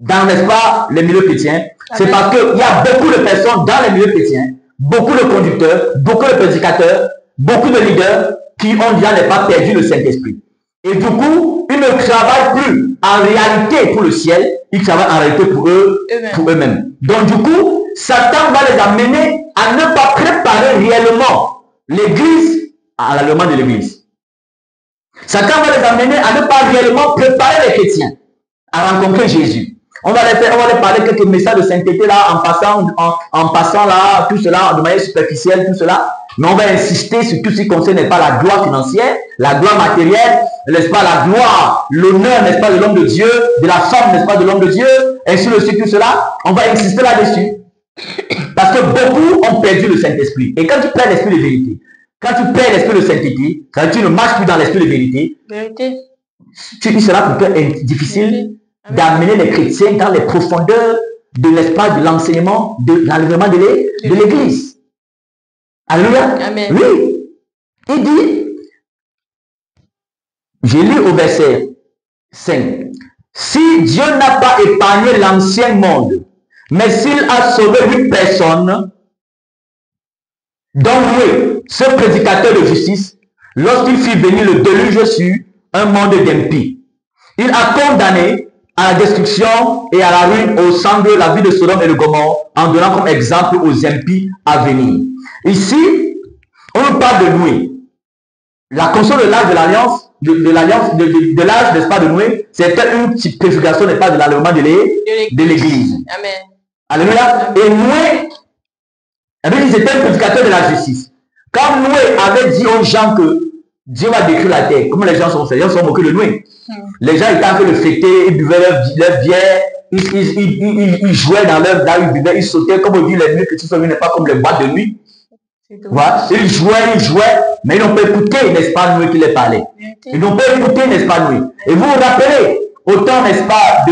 dans, n'est-ce pas, les milieux chrétiens? C'est parce qu'il y a beaucoup de personnes dans les milieux chrétiens, beaucoup de conducteurs, beaucoup de prédicateurs, beaucoup de leaders qui ont déjà, n'est pas, perdu le Saint-Esprit. Et du coup, ils ne travaillent plus en réalité pour le ciel, ils travaillent en réalité pour eux-mêmes. Donc du coup, Satan va les amener à ne pas préparer réellement l'Église à l'enlèvement de l'Église. Satan va les amener à ne pas réellement préparer les chrétiens à rencontrer Jésus. On va les parler quelques messages de sainteté là, en passant là, tout cela de manière superficielle, tout cela. Mais on va insister sur tout ce qui concerne, n'est pas, la gloire financière, la gloire matérielle, n'est-ce pas, la gloire, l'honneur, n'est-ce pas, de l'homme de Dieu, de la femme, n'est-ce pas, de l'homme de Dieu, ainsi de suite, tout cela. On va insister là-dessus. Parce que beaucoup ont perdu le Saint-Esprit. Et quand tu perds l'esprit de vérité, quand tu perds l'esprit de sainteté, quand tu ne marches plus dans l'esprit de vérité, il sera pour toi difficile d'amener les chrétiens dans les profondeurs de l'espace de l'enseignement, de l'enlèvement de l'Église. Alléluia. Amen. Oui. Il dit, j'ai lu au verset 5, si Dieu n'a pas épargné l'ancien monde, mais s'il a sauvé 8 personnes, dont Noé, ce prédicateur de justice, lorsqu'il fit venir le déluge sur un monde d'impies, il a condamné à la destruction et à la ruine au sang de la vie de Sodome et de Gomorrhe, en donnant comme exemple aux impies à venir. Ici, on nous parle de Noé. La conscience de l'âge de l'alliance, de l'âge, n'est-ce pas, de Noé, c'était une petite préfiguration, n'est-ce pas, de l'enlèvement de l'Église. Amen. Alléluia. Et Noé, c'était un prédicateur de la justice. Quand Noé avait dit aux gens que Dieu va détruire la terre, comment les gens sont faits? Les gens sont moqués de Noé. Les gens étaient en train de fêter, ils buvaient leur bière, ils jouaient dans leur là, ils buvaient, ils sautaient, comme on dit, les nuits que tu n'est pas comme les boîtes de nuit. Voilà. Ils jouaient, mais ils n'ont pas écouté, n'est-ce pas, Noé qui les parlait. Ils n'ont pas écouté, n'est-ce pas, Noé. Et vous vous rappelez, autant, n'est-ce pas,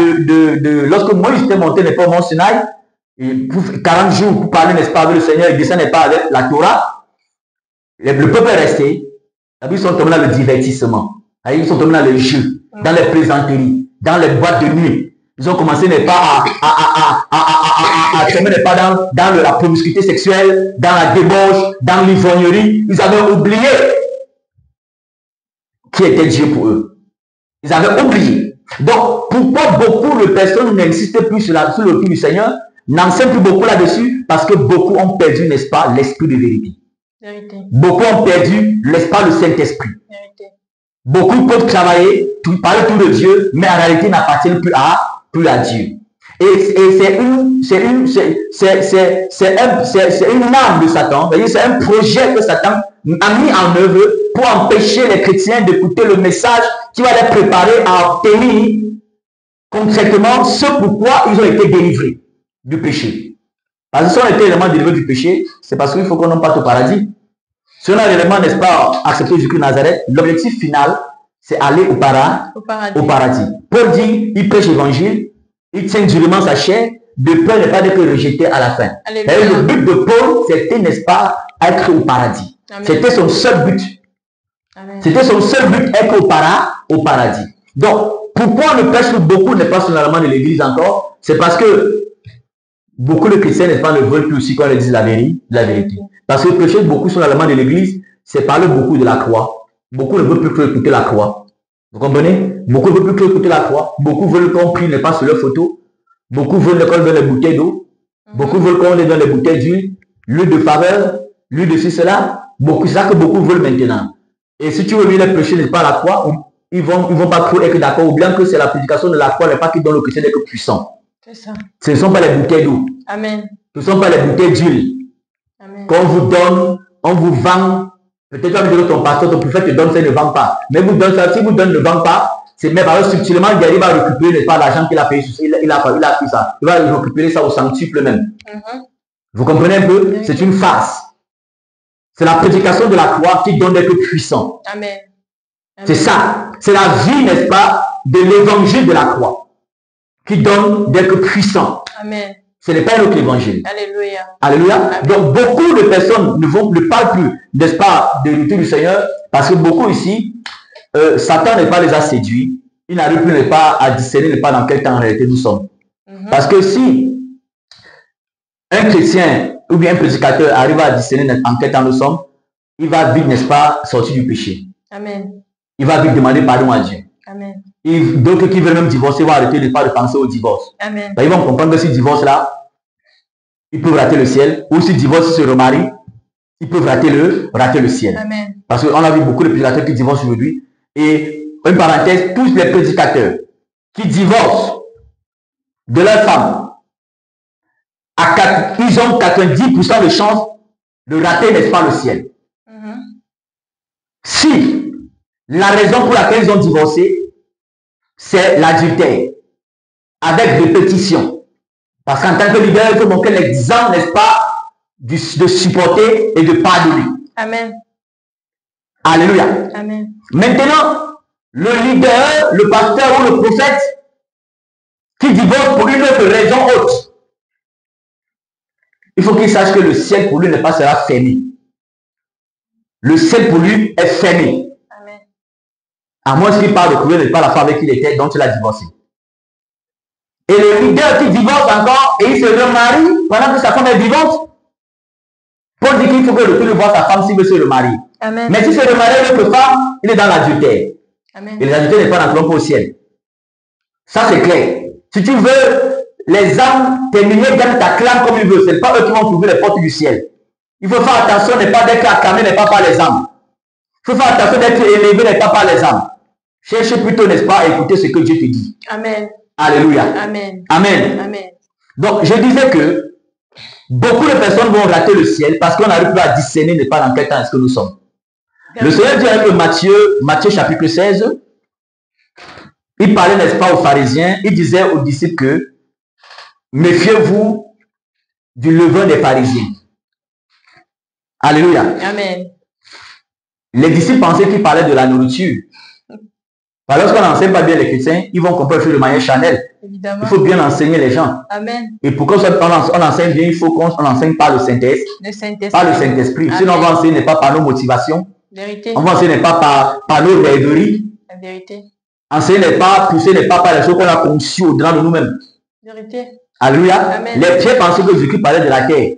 lorsque Moïse était monté, n'est-ce pas, au mont Sinaï, et pour 40 jours pour parler, n'est-ce pas, avec le Seigneur, il descendait pas avec la Torah. Le peuple est resté. Ils sont tombés dans le divertissement. Ils sont tombés dans les jeux, dans les plaisanteries, dans les boîtes de nuit. Ils ont commencé, n'est pas, à tomber, n'est pas, dans la promiscuité sexuelle, dans la débauche, dans l'ivrognerie. Ils avaient oublié qui était Dieu pour eux. Ils avaient oublié. Donc, pourquoi beaucoup de personnes n'insistent plus sur le cul du Seigneur, n'enseignent plus beaucoup là-dessus? Parce que beaucoup ont perdu, n'est-ce pas, l'esprit de vérité. Beaucoup ont perdu l'espace du Saint-Esprit. Beaucoup peuvent travailler, parler tout de Dieu, mais en réalité n'appartiennent plus à Dieu. Et c'est une arme de Satan, c'est un projet que Satan a mis en œuvre pour empêcher les chrétiens d'écouter le message qui va les préparer à obtenir concrètement ce pourquoi ils ont été délivrés du péché. Parce que si on a été élément délivré du péché, c'est parce qu'il faut qu'on n'en parte au paradis. Si on a l'élément, n'est-ce pas, accepté Jésus de Nazareth, l'objectif final, c'est aller au paradis. Paul dit, il prêche l'évangile, il tient durement sa chair, de peur n'est pas d'être rejeté à la fin. Et le but de Paul, c'était, n'est-ce pas, être au paradis. C'était son seul but. C'était son seul but, être au paradis. Donc, pourquoi on ne prêche beaucoup, n'est pas sur l'allemand de l'église encore? C'est parce que beaucoup de chrétiens, n'est-ce pas, ne veulent plus aussi qu'on leur dise la vérité. Parce que prêcher beaucoup sur l'allemand de l'église, c'est parler beaucoup de la croix. Beaucoup ne veulent plus écouter la croix. Vous comprenez? Beaucoup ne veulent plus écouter la croix. Beaucoup veulent qu'on prie, n'est pas sur leur photo. Beaucoup veulent qu'on donne les bouteilles d'eau. Beaucoup veulent qu'on les donne les bouteilles d'huile, l'huile de faveur, l'huile de ceci, cela. C'est ça que beaucoup veulent maintenant. Et si tu veux venir les prêcher, n'est pas la croix, ils vont pas trop être d'accord. Ou bien que c'est la prédication de la croix, n'est pas qui donne le chrétien d'être puissant. C'est ça. Ce ne sont pas les bouteilles d'eau. Amen. Ce ne sont pas les bouteilles d'huile. Qu'on vous donne, on vous vend. Peut-être que ton pasteur, ton prophète te donne ça, il ne vend pas. Mais vous donne ça, si vous donne ne vend pas, c'est même parce que subtilement, il arrive à récupérer, n'est-ce pas, l'argent qu'il a payé, il a pris ça. Il va récupérer ça au centuple même. Vous comprenez un peu? C'est une farce. C'est la prédication de la croix qui donne d'être puissant. Amen. C'est ça. C'est la vie, n'est-ce pas, de l'évangile de la croix qui donne d'être puissant. Amen. Ce n'est pas un autre évangile. Alléluia. Alléluia. Amen. Donc, beaucoup de personnes ne parlent plus, n'est-ce pas, de l'unité du Seigneur, parce que beaucoup ici, Satan n'est pas les a séduits. Il n'arrive plus n'est pas à discerner n'est pas dans quel temps en réalité nous sommes. Parce que si un chrétien ou bien un prédicateur arrive à discerner en quel temps nous sommes, il va vite, n'est-ce pas, sortir du péché. Amen. Il va vite demander pardon à Dieu. Amen. D'autres qui veulent même divorcer vont arrêter de ne pas penser au divorce. Amen. Ils vont comprendre que s'ils divorcent là, ils peuvent rater le ciel. Ou s'ils divorcent, s'ils se remarient, ils peuvent rater le ciel. Amen. Parce qu'on a vu beaucoup de prédicateurs qui divorcent aujourd'hui. Et, une parenthèse, tous les prédicateurs qui divorcent de leur femme, ils ont 90% de chances de rater, n'est-ce pas, le ciel. Si la raison pour laquelle ils ont divorcé, c'est l'adultère, avec répétition. Parce qu'en tant que leader, il faut montrer l'exemple, n'est-ce pas, de supporter et de pardonner. Amen. Alléluia. Amen. Maintenant, le leader, le pasteur ou le prophète qui divorce pour une autre raison autre, il faut qu'il sache que le ciel pour lui n'est pas sera fermé. Le ciel pour lui est fermé. Amen. À moins qu'il parle de trouver n'est pas la femme avec qui il était, dont il a divorcé. Et le leader qui divorce encore et il se remarie pendant que sa femme est vivante, Paul dit qu'il faut que le retourne voir sa femme s'il veut se remarier. Amen. Mais si se remarie avec une femme, il est dans l'adultère. Et l'adultère n'est pas dans au ciel. Ça c'est clair. Si tu veux les âmes terminer dans ta clame comme il veut, ce n'est pas eux qui vont trouver les portes du ciel. Il faut faire attention, n'est pas d'être acclamé, n'est pas par les âmes. Il faut faire attention d'être élevé, n'est pas par les âmes. Cherchez plutôt, n'est-ce pas, à écouter ce que Dieu te dit. Amen. Alléluia. Amen. Amen. Amen. Donc, je disais que beaucoup de personnes vont rater le ciel parce qu'on n'arrive plus à discerner, n'est pas dans quel temps est-ce que nous sommes. Le Seigneur dit avec Matthieu chapitre 16, il parlait, n'est-ce pas, aux pharisiens, il disait aux disciples que méfiez-vous du levain des pharisiens. Alléluia. Amen. Les disciples pensaient qu'il parlait de la nourriture. Lorsqu'on n'enseigne pas bien les chrétiens, ils vont comprendre de manière charnelle. Évidemment. Il faut bien enseigner les gens. Amen. Et pour qu'on enseigne bien, il faut qu'on enseigne par le Saint-Esprit. Par le Saint-Esprit. Sinon, on va enseigner pas par nos motivations. Vérité. On va enseigner pas par nos rêveries. La vérité. Enseigner pas, pousser pas par les choses qu'on a conçues au-dedans de nous-mêmes. Vérité. Alléluia. Amen. Les pieds pensaient que Jésus parlait de la terre,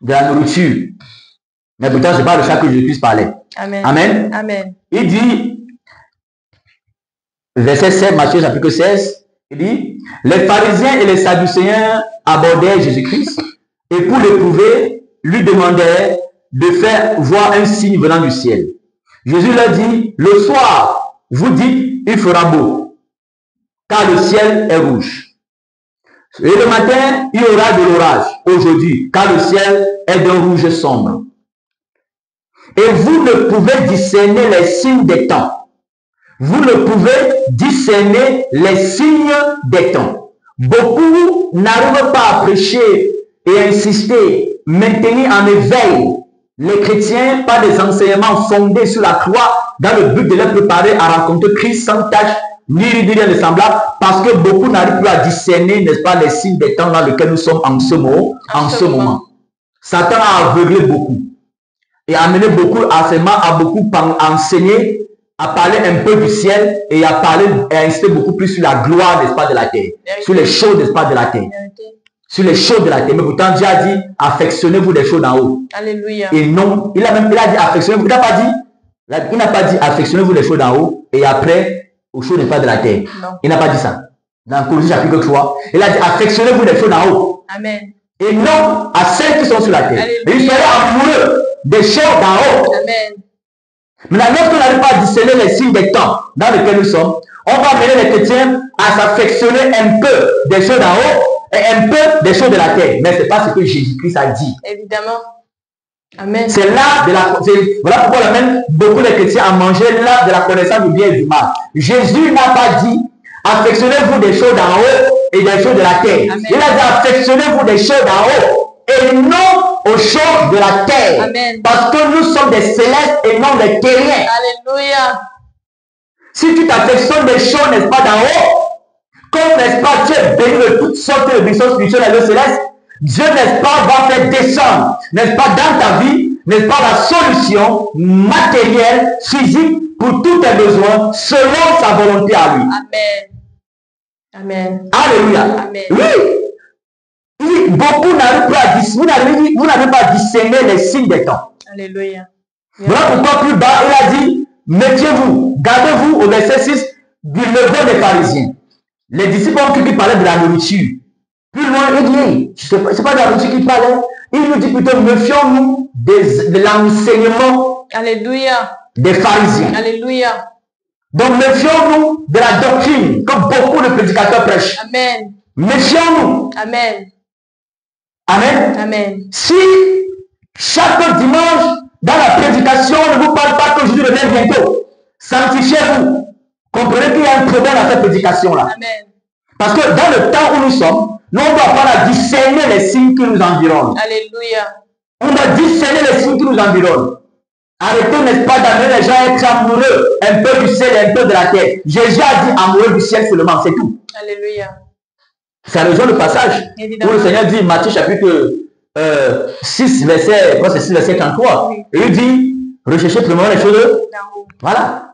de la nourriture. Mais pourtant, ce n'est pas de ça que Jésus parlait. Amen. Amen. Amen. Il dit, verset 7, Matthieu chapitre 16, il dit, les pharisiens et les sadducéens abordaient Jésus-Christ et pour l'éprouver, lui demandaient de faire voir un signe venant du ciel. Jésus leur dit, le soir, vous dites, il fera beau, car le ciel est rouge. Et le matin, il y aura de l'orage aujourd'hui, car le ciel est d'un rouge sombre. Et vous ne pouvez discerner les signes des temps. Vous ne pouvez discerner les signes des temps. Beaucoup n'arrivent pas à prêcher et à insister, maintenir en éveil les chrétiens par des enseignements fondés sur la croix dans le but de les préparer à rencontrer Christ sans tache, ni rien de semblable, parce que beaucoup n'arrivent plus à discerner, n'est-ce pas, les signes des temps dans lesquels nous sommes en ce moment. Satan a aveuglé beaucoup et a amené beaucoup à beaucoup enseigner, à parler un peu du ciel et à parler et à insister beaucoup plus sur la gloire, n'est-ce pas, de la terre, sur les choses, n'est-ce pas, de la terre. Sur les choses de la terre. Mais pourtant, Dieu a dit, affectionnez-vous des choses d'en haut. Alléluia. Et non, il a dit, affectionnez-vous. Il n'a pas dit, affectionnez-vous des choses d'en haut et après, aux choses, n'est pas de la terre. Non. Il n'a pas dit ça. Dans Colossiens chapitre 3, il a dit, affectionnez-vous des choses d'en haut. Amen. Et non à celles qui sont sur la terre. Alléluia. Et il soyez amoureux des choses d'en haut. Amen. Maintenant, lorsqu'on n'arrive pas à discerner les signes des temps dans lesquels nous sommes, on va amener les chrétiens à s'affectionner un peu des choses d'en haut et un peu des choses de la terre. Mais ce n'est pas ce que Jésus-Christ a dit. Évidemment. Amen. C'est là de la... Voilà pourquoi on amène beaucoup de chrétiens à manger là de la connaissance du bien et du mal. Jésus n'a pas dit affectionnez-vous des choses d'en haut et des choses de la terre. Amen. Il a dit affectionnez-vous des choses d'en haut et non aux choses de la terre. Amen. Parce que nous sommes des célestes et non des terriens. Alléluia. Si tu t'affectionnes des choses, n'est-ce pas, d'en haut, comme, n'est-ce pas, tu es béni de toutes sortes de bénédictions spirituelles et de célestes, Dieu, n'est-ce pas, va faire descendre, n'est-ce pas, dans ta vie, n'est-ce pas, la solution matérielle, physique, pour tous tes besoins, selon sa volonté à lui. Amen. Amen. Alléluia. Amen. Oui. Beaucoup n'arrivent pas à discerner les signes des temps. Alléluia. Voilà pourquoi plus bas, il a dit, méfiez-vous, gardez-vous au verset 6 du levain des pharisiens. Les disciples ont cru qu'il parlait de la nourriture. Plus loin, il dit, c'est pas de la nourriture qu'il parlait. Il nous dit plutôt, méfions-nous de l'enseignement des pharisiens. Alléluia. Donc, méfions-nous de la doctrine, comme beaucoup de prédicateurs prêchent. Amen. Méfions-nous. Amen. Amen. Amen. Si chaque dimanche, dans la prédication, on ne vous parle pas que Jésus revient bientôt, sanctifiez-vous. Comprenez qu'il y a un problème à cette prédication-là. Amen. Parce que dans le temps où nous sommes, nous, on doit apprendre à discerner les signes qui nous environnent. Alléluia. On doit discerner les signes qui nous environnent. Arrêtez, n'est-ce pas, d'amener les gens à être amoureux un peu du ciel et un peu de la terre. Jésus a dit amoureux du ciel seulement, c'est tout. Alléluia. Ça rejoint le passage où le Seigneur dit, Matthieu chapitre 6, verset 33. Oui. Et il dit, recherchez premièrement les choses. Voilà.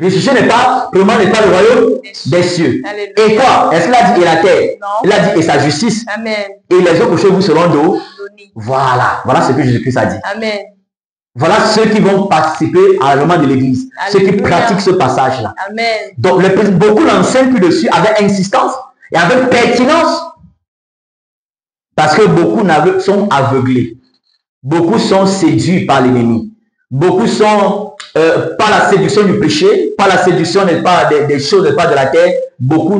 Rechercher n'est pas le royaume des cieux. Alléluia. Et quoi? Est-ce qu'il a dit et la terre? Non. Il a dit et sa justice. Amen. Et les autres choses vous seront donnés. Voilà. Voilà ce que Jésus-Christ a dit. Amen. Voilà ceux qui vont participer à l'enlèvement de l'église. Ceux qui pratiquent ce passage-là. Amen. Donc, beaucoup l'enseignent plus dessus avec insistance et avec pertinence. Parce que beaucoup sont aveuglés. Beaucoup sont séduits par l'ennemi. Beaucoup sont par la séduction du péché, par la séduction n'est pas des choses n'est pas de la terre. Beaucoup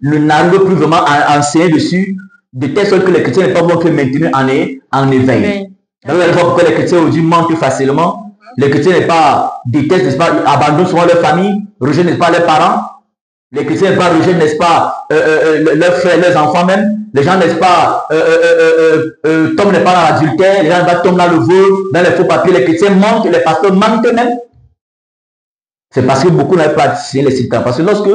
n'arrivent plus vraiment à enseigner dessus, de telle sorte que les chrétiens ne peuvent pas que maintenir en éveil. Donc, pourquoi les chrétiens aujourd'hui mentent facilement. Les chrétiens n'est pas détestent, n'est-ce pas, abandonnent souvent leur famille, rejettent, n'est-ce pas, leurs parents. Les chrétiens n'est pas rejettent, n'est-ce pas, leurs frères, leurs enfants même. Les gens, n'est-ce pas, tombent n'est pas dans l'adultère, les gens tombent dans le vol, dans les faux papiers, les chrétiens mentent, les pasteurs mentent eux-mêmes. C'est parce que beaucoup n'avaient pas signé les citants. Parce que lorsque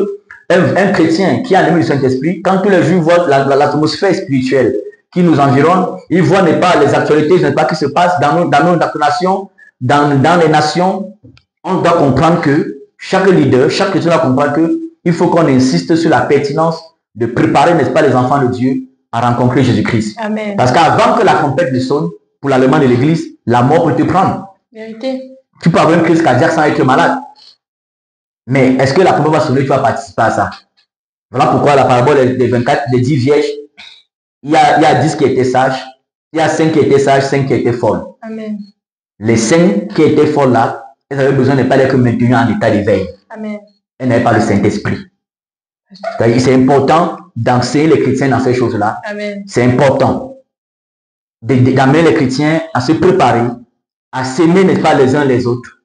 un chrétien qui a l'ennemi du Saint-Esprit, quand tous les jours voient l'atmosphère spirituelle qui nous environne, ils voient n'est pas les actualités, n'est pas qui se passent dans nos nations, dans les nations, on doit comprendre que chaque leader, chaque chrétien doit comprendre que il faut qu'on insiste sur la pertinence de préparer, n'est-ce pas, les enfants de Dieu à rencontrer Jésus-Christ. Amen. Parce qu'avant que la trompette ne sonne, pour l'allemand de l'église, la mort peut te prendre. Vérité. Tu peux avoir une crise cardiaque sans être malade. Mais est-ce que la trompette va sonner, tu vas participer à ça? Voilà pourquoi la parabole des 10 vierges, il y a 10 qui étaient sages, il y a 5 qui étaient sages, 5 qui étaient folles. Amen. Les 5 qui étaient folles là, elles avaient besoin de ne pas être maintenues en état d'éveil. Amen. Elles n'avaient pas le Saint-Esprit. C'est important d'enseigner les chrétiens dans ces choses-là. C'est important d'amener les chrétiens à se préparer, à s'aimer, n'est-ce pas, les uns les autres,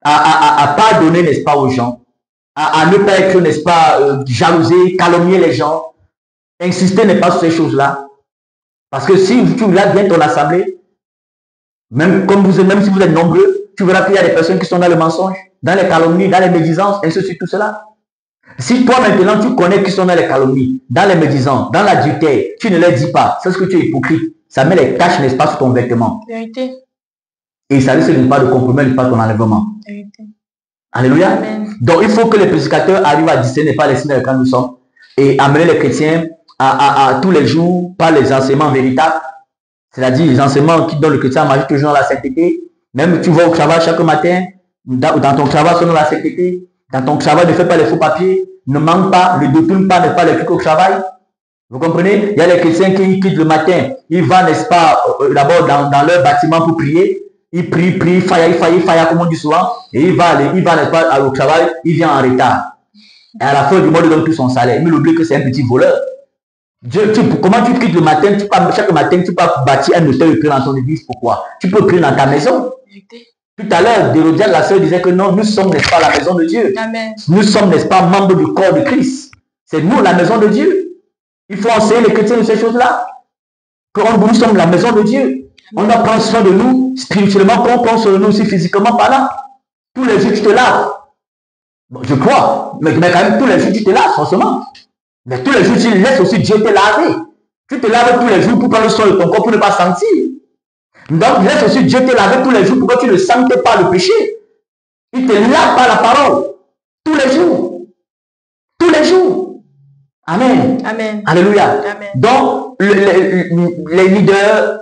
à pardonner, n'est-ce pas, aux gens, à ne pas être, n'est-ce pas, jalouser, calomnier les gens, insister, n'est pas, sur ces choses-là. Parce que si tu regardes bien ton assemblée, même si vous êtes nombreux, tu verras qu'il y a des personnes qui sont dans le mensonge, dans les calomnies, dans les médisances, ainsi de suite, tout cela. Si toi maintenant tu connais qui sont dans les calomnies, dans les médisances, dans l'adultère, tu ne les dis pas, c'est ce que tu es hypocrite. Ça met les taches, n'est-ce pas, sur ton vêtement. Vérité. Et ça risque pas de compromettre pas ton enlèvement. Vérité. Alléluia. Amen. Donc il faut que les prédicateurs arrivent à discerner pas les signes dans lesquels nous sommes et amener les chrétiens à tous les jours par les enseignements véritables, c'est-à-dire les enseignements qui donnent le chrétien à marcher toujours dans la sainteté. Même tu vas au travail chaque matin, dans ton travail selon la sainteté, dans ton travail ne fais pas les faux papiers, ne manque pas, ne détourne pas, ne pas les trucs au travail. Vous comprenez? Il y a les chrétiens qui quittent le matin, ils vont, n'est-ce pas, d'abord dans leur bâtiment pour prier, ils prient, faille, comme on dit souvent, et il va, n'est-ce pas, au travail, il vient en retard. Et à la fin du mois, il donne tout son salaire. Mais il oublie que c'est un petit voleur. Comment tu quittes le matin, chaque matin, tu peux bâtir un hôtel et prier dans ton église. Pourquoi? Tu peux prier dans ta maison. Tout à l'heure, Hérodiade, la sœur, disait que non, nous sommes, n'est-ce pas, la maison de Dieu. Amen. Nous sommes, n'est-ce pas, membres du corps de Christ. C'est nous, la maison de Dieu. Il faut enseigner les chrétiens de ces choses-là. Que nous sommes la maison de Dieu. On doit prendre soin de nous spirituellement, comme on prend soin de nous aussi physiquement par là. Tous les jours, tu te laves. Bon, je crois. Mais quand même, tous les jours, tu te laves, forcément. Mais tous les jours, tu laisses aussi Dieu te laver. Tu te laves tous les jours pour prendre soin de ton corps, pour ne pas sentir. Donc, laisse aussi Dieu te laver tous les jours pour que tu ne sentes pas le péché. Il te lave par la parole. Tous les jours. Tous les jours. Amen. Amen. Alléluia. Amen. Donc, les leaders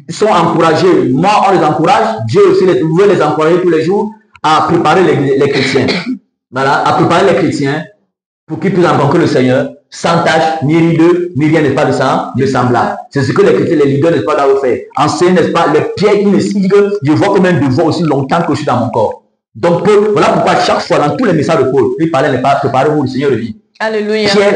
sont encouragés. Moi, on les encourage. Dieu aussi veut les encourager tous les jours à préparer les chrétiens. Voilà, à préparer les chrétiens pour qu'ils puissent rencontrer le Seigneur sans tâche, ni rideux, ni rien, n'est-ce pas, de semblable. C'est ce que les chrétiens, les leaders, n'est-ce pas, doivent faire. Enseigner, n'est-ce pas, les pierres qui me disent que je vois comme un devoir aussi longtemps que je suis dans mon corps. Donc, voilà pourquoi chaque fois, dans tous les messages de Paul, il parlait, n'est pas, préparez-vous, le Seigneur le dit. Alléluia. Pierre,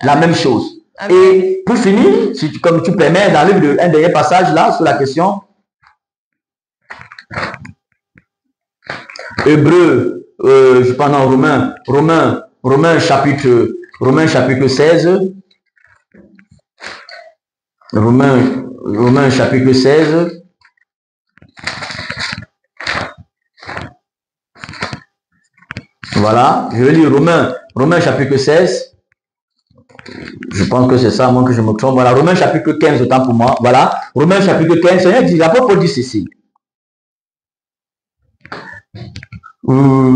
la même chose. Amen. Et pour finir, comme tu permets, dans le livre un dernier passage là, sur la question, Hébreu, je pense en Romains chapitre 16. Romains chapitre 16. Voilà, je vais lire Romains chapitre 16. Je pense que c'est ça, moi que je me trompe. Voilà, Romains chapitre 15, autant pour moi. Voilà, Romains chapitre 15, Seigneur dit, l'apôtre Paul dit ceci.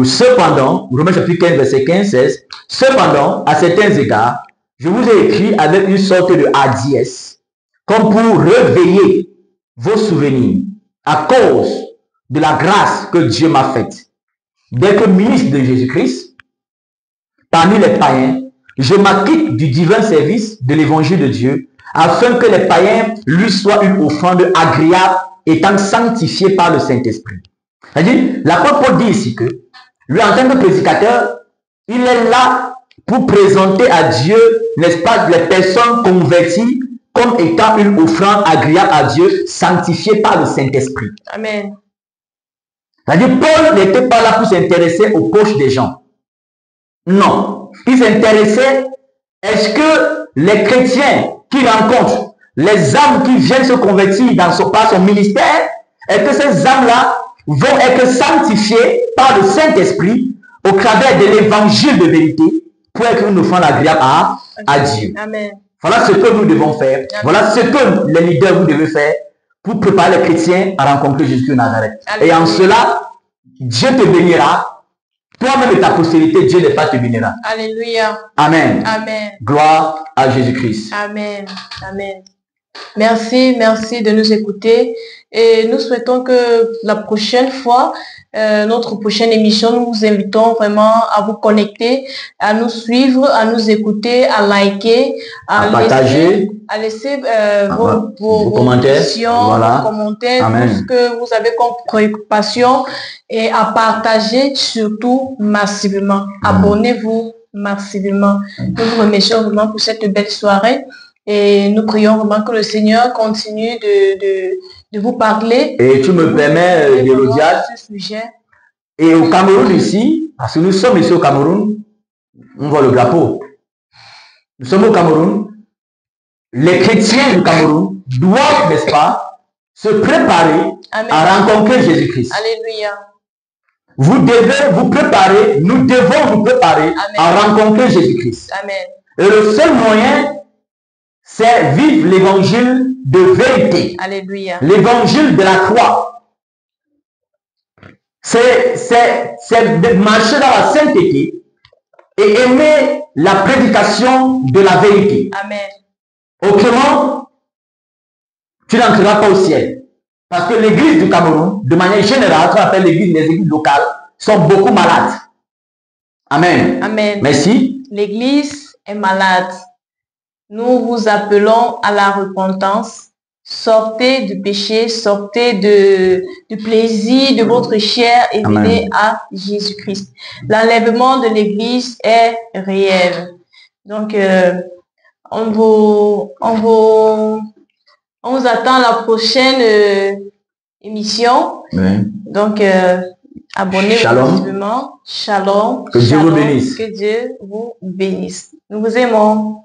Cependant, Romains chapitre 15, verset 15-16, cependant, à certains égards, je vous ai écrit avec une sorte de hardiesse, comme pour réveiller vos souvenirs à cause de la grâce que Dieu m'a faite. D'être ministre de Jésus-Christ, parmi les païens, je m'acquitte du divin service de l'évangile de Dieu, afin que les païens lui soient une offrande agréable, étant sanctifiés par le Saint-Esprit. C'est-à-dire, l'apôtre Paul dit ici que, lui en tant que prédicateur, il est là pour présenter à Dieu, n'est-ce pas, les personnes converties comme étant une offrande agréable à Dieu, sanctifiée par le Saint-Esprit. Amen. C'est-à-dire, Paul n'était pas là pour s'intéresser aux poches des gens. Non. Il s'intéressait, est-ce que les chrétiens qui rencontrent, les âmes qui viennent se convertir par son ministère, est-ce que ces âmes-là vont être sanctifiées par le Saint-Esprit au travers de l'évangile de vérité pour être une offrande agréable à Dieu. Amen. Voilà ce que nous devons faire. Amen. Voilà ce que les leaders vous devez faire pour préparer les chrétiens à rencontrer Jésus de Nazareth. Amen. Et en cela, Dieu te bénira. Toi-même et ta postérité, Dieu n'est pas te bénira. Alléluia. Amen. Amen. Gloire à Jésus-Christ. Amen. Amen. Merci de nous écouter et nous souhaitons que la prochaine fois, notre prochaine émission, nous vous invitons vraiment à vous connecter, à nous suivre, à nous écouter, à liker, à partager, laisser vos commentaires, questions, voilà. vos commentaires, Amen. tout ce que vous avez comme préoccupation et à partager surtout massivement. Abonnez-vous massivement. Nous vous remercions vraiment pour cette belle soirée. Et nous prions vraiment que le Seigneur continue de vous parler. Et tu me permets, Hérodiade, et au Cameroun ici, parce que nous sommes ici au Cameroun, on voit le drapeau. Nous sommes au Cameroun. Les chrétiens du Cameroun doivent, n'est-ce pas, se préparer Amen. À rencontrer Jésus-Christ. Alléluia. Vous devez vous préparer, nous devons nous préparer Amen. À rencontrer Jésus-Christ. Amen. Et le seul moyen, c'est vivre l'évangile de vérité. Alléluia. L'évangile de la croix. C'est de marcher dans la sainteté et aimer la prédication de la vérité. Amen. Autrement, tu n'entreras pas au ciel. Parce que l'église du Cameroun, de manière générale, qu'on appelle l'église, les églises locales, sont beaucoup malades. Amen. Amen. Merci. L'église est malade. Nous vous appelons à la repentance. sortez du péché, sortez du plaisir de votre chair et venez à Jésus-Christ. L'enlèvement de l'Église est réel. Donc, on vous attend à la prochaine émission. Oui. Donc, abonnez-vous activement. Shalom. Que Dieu vous bénisse. Que Dieu vous bénisse. Nous vous aimons.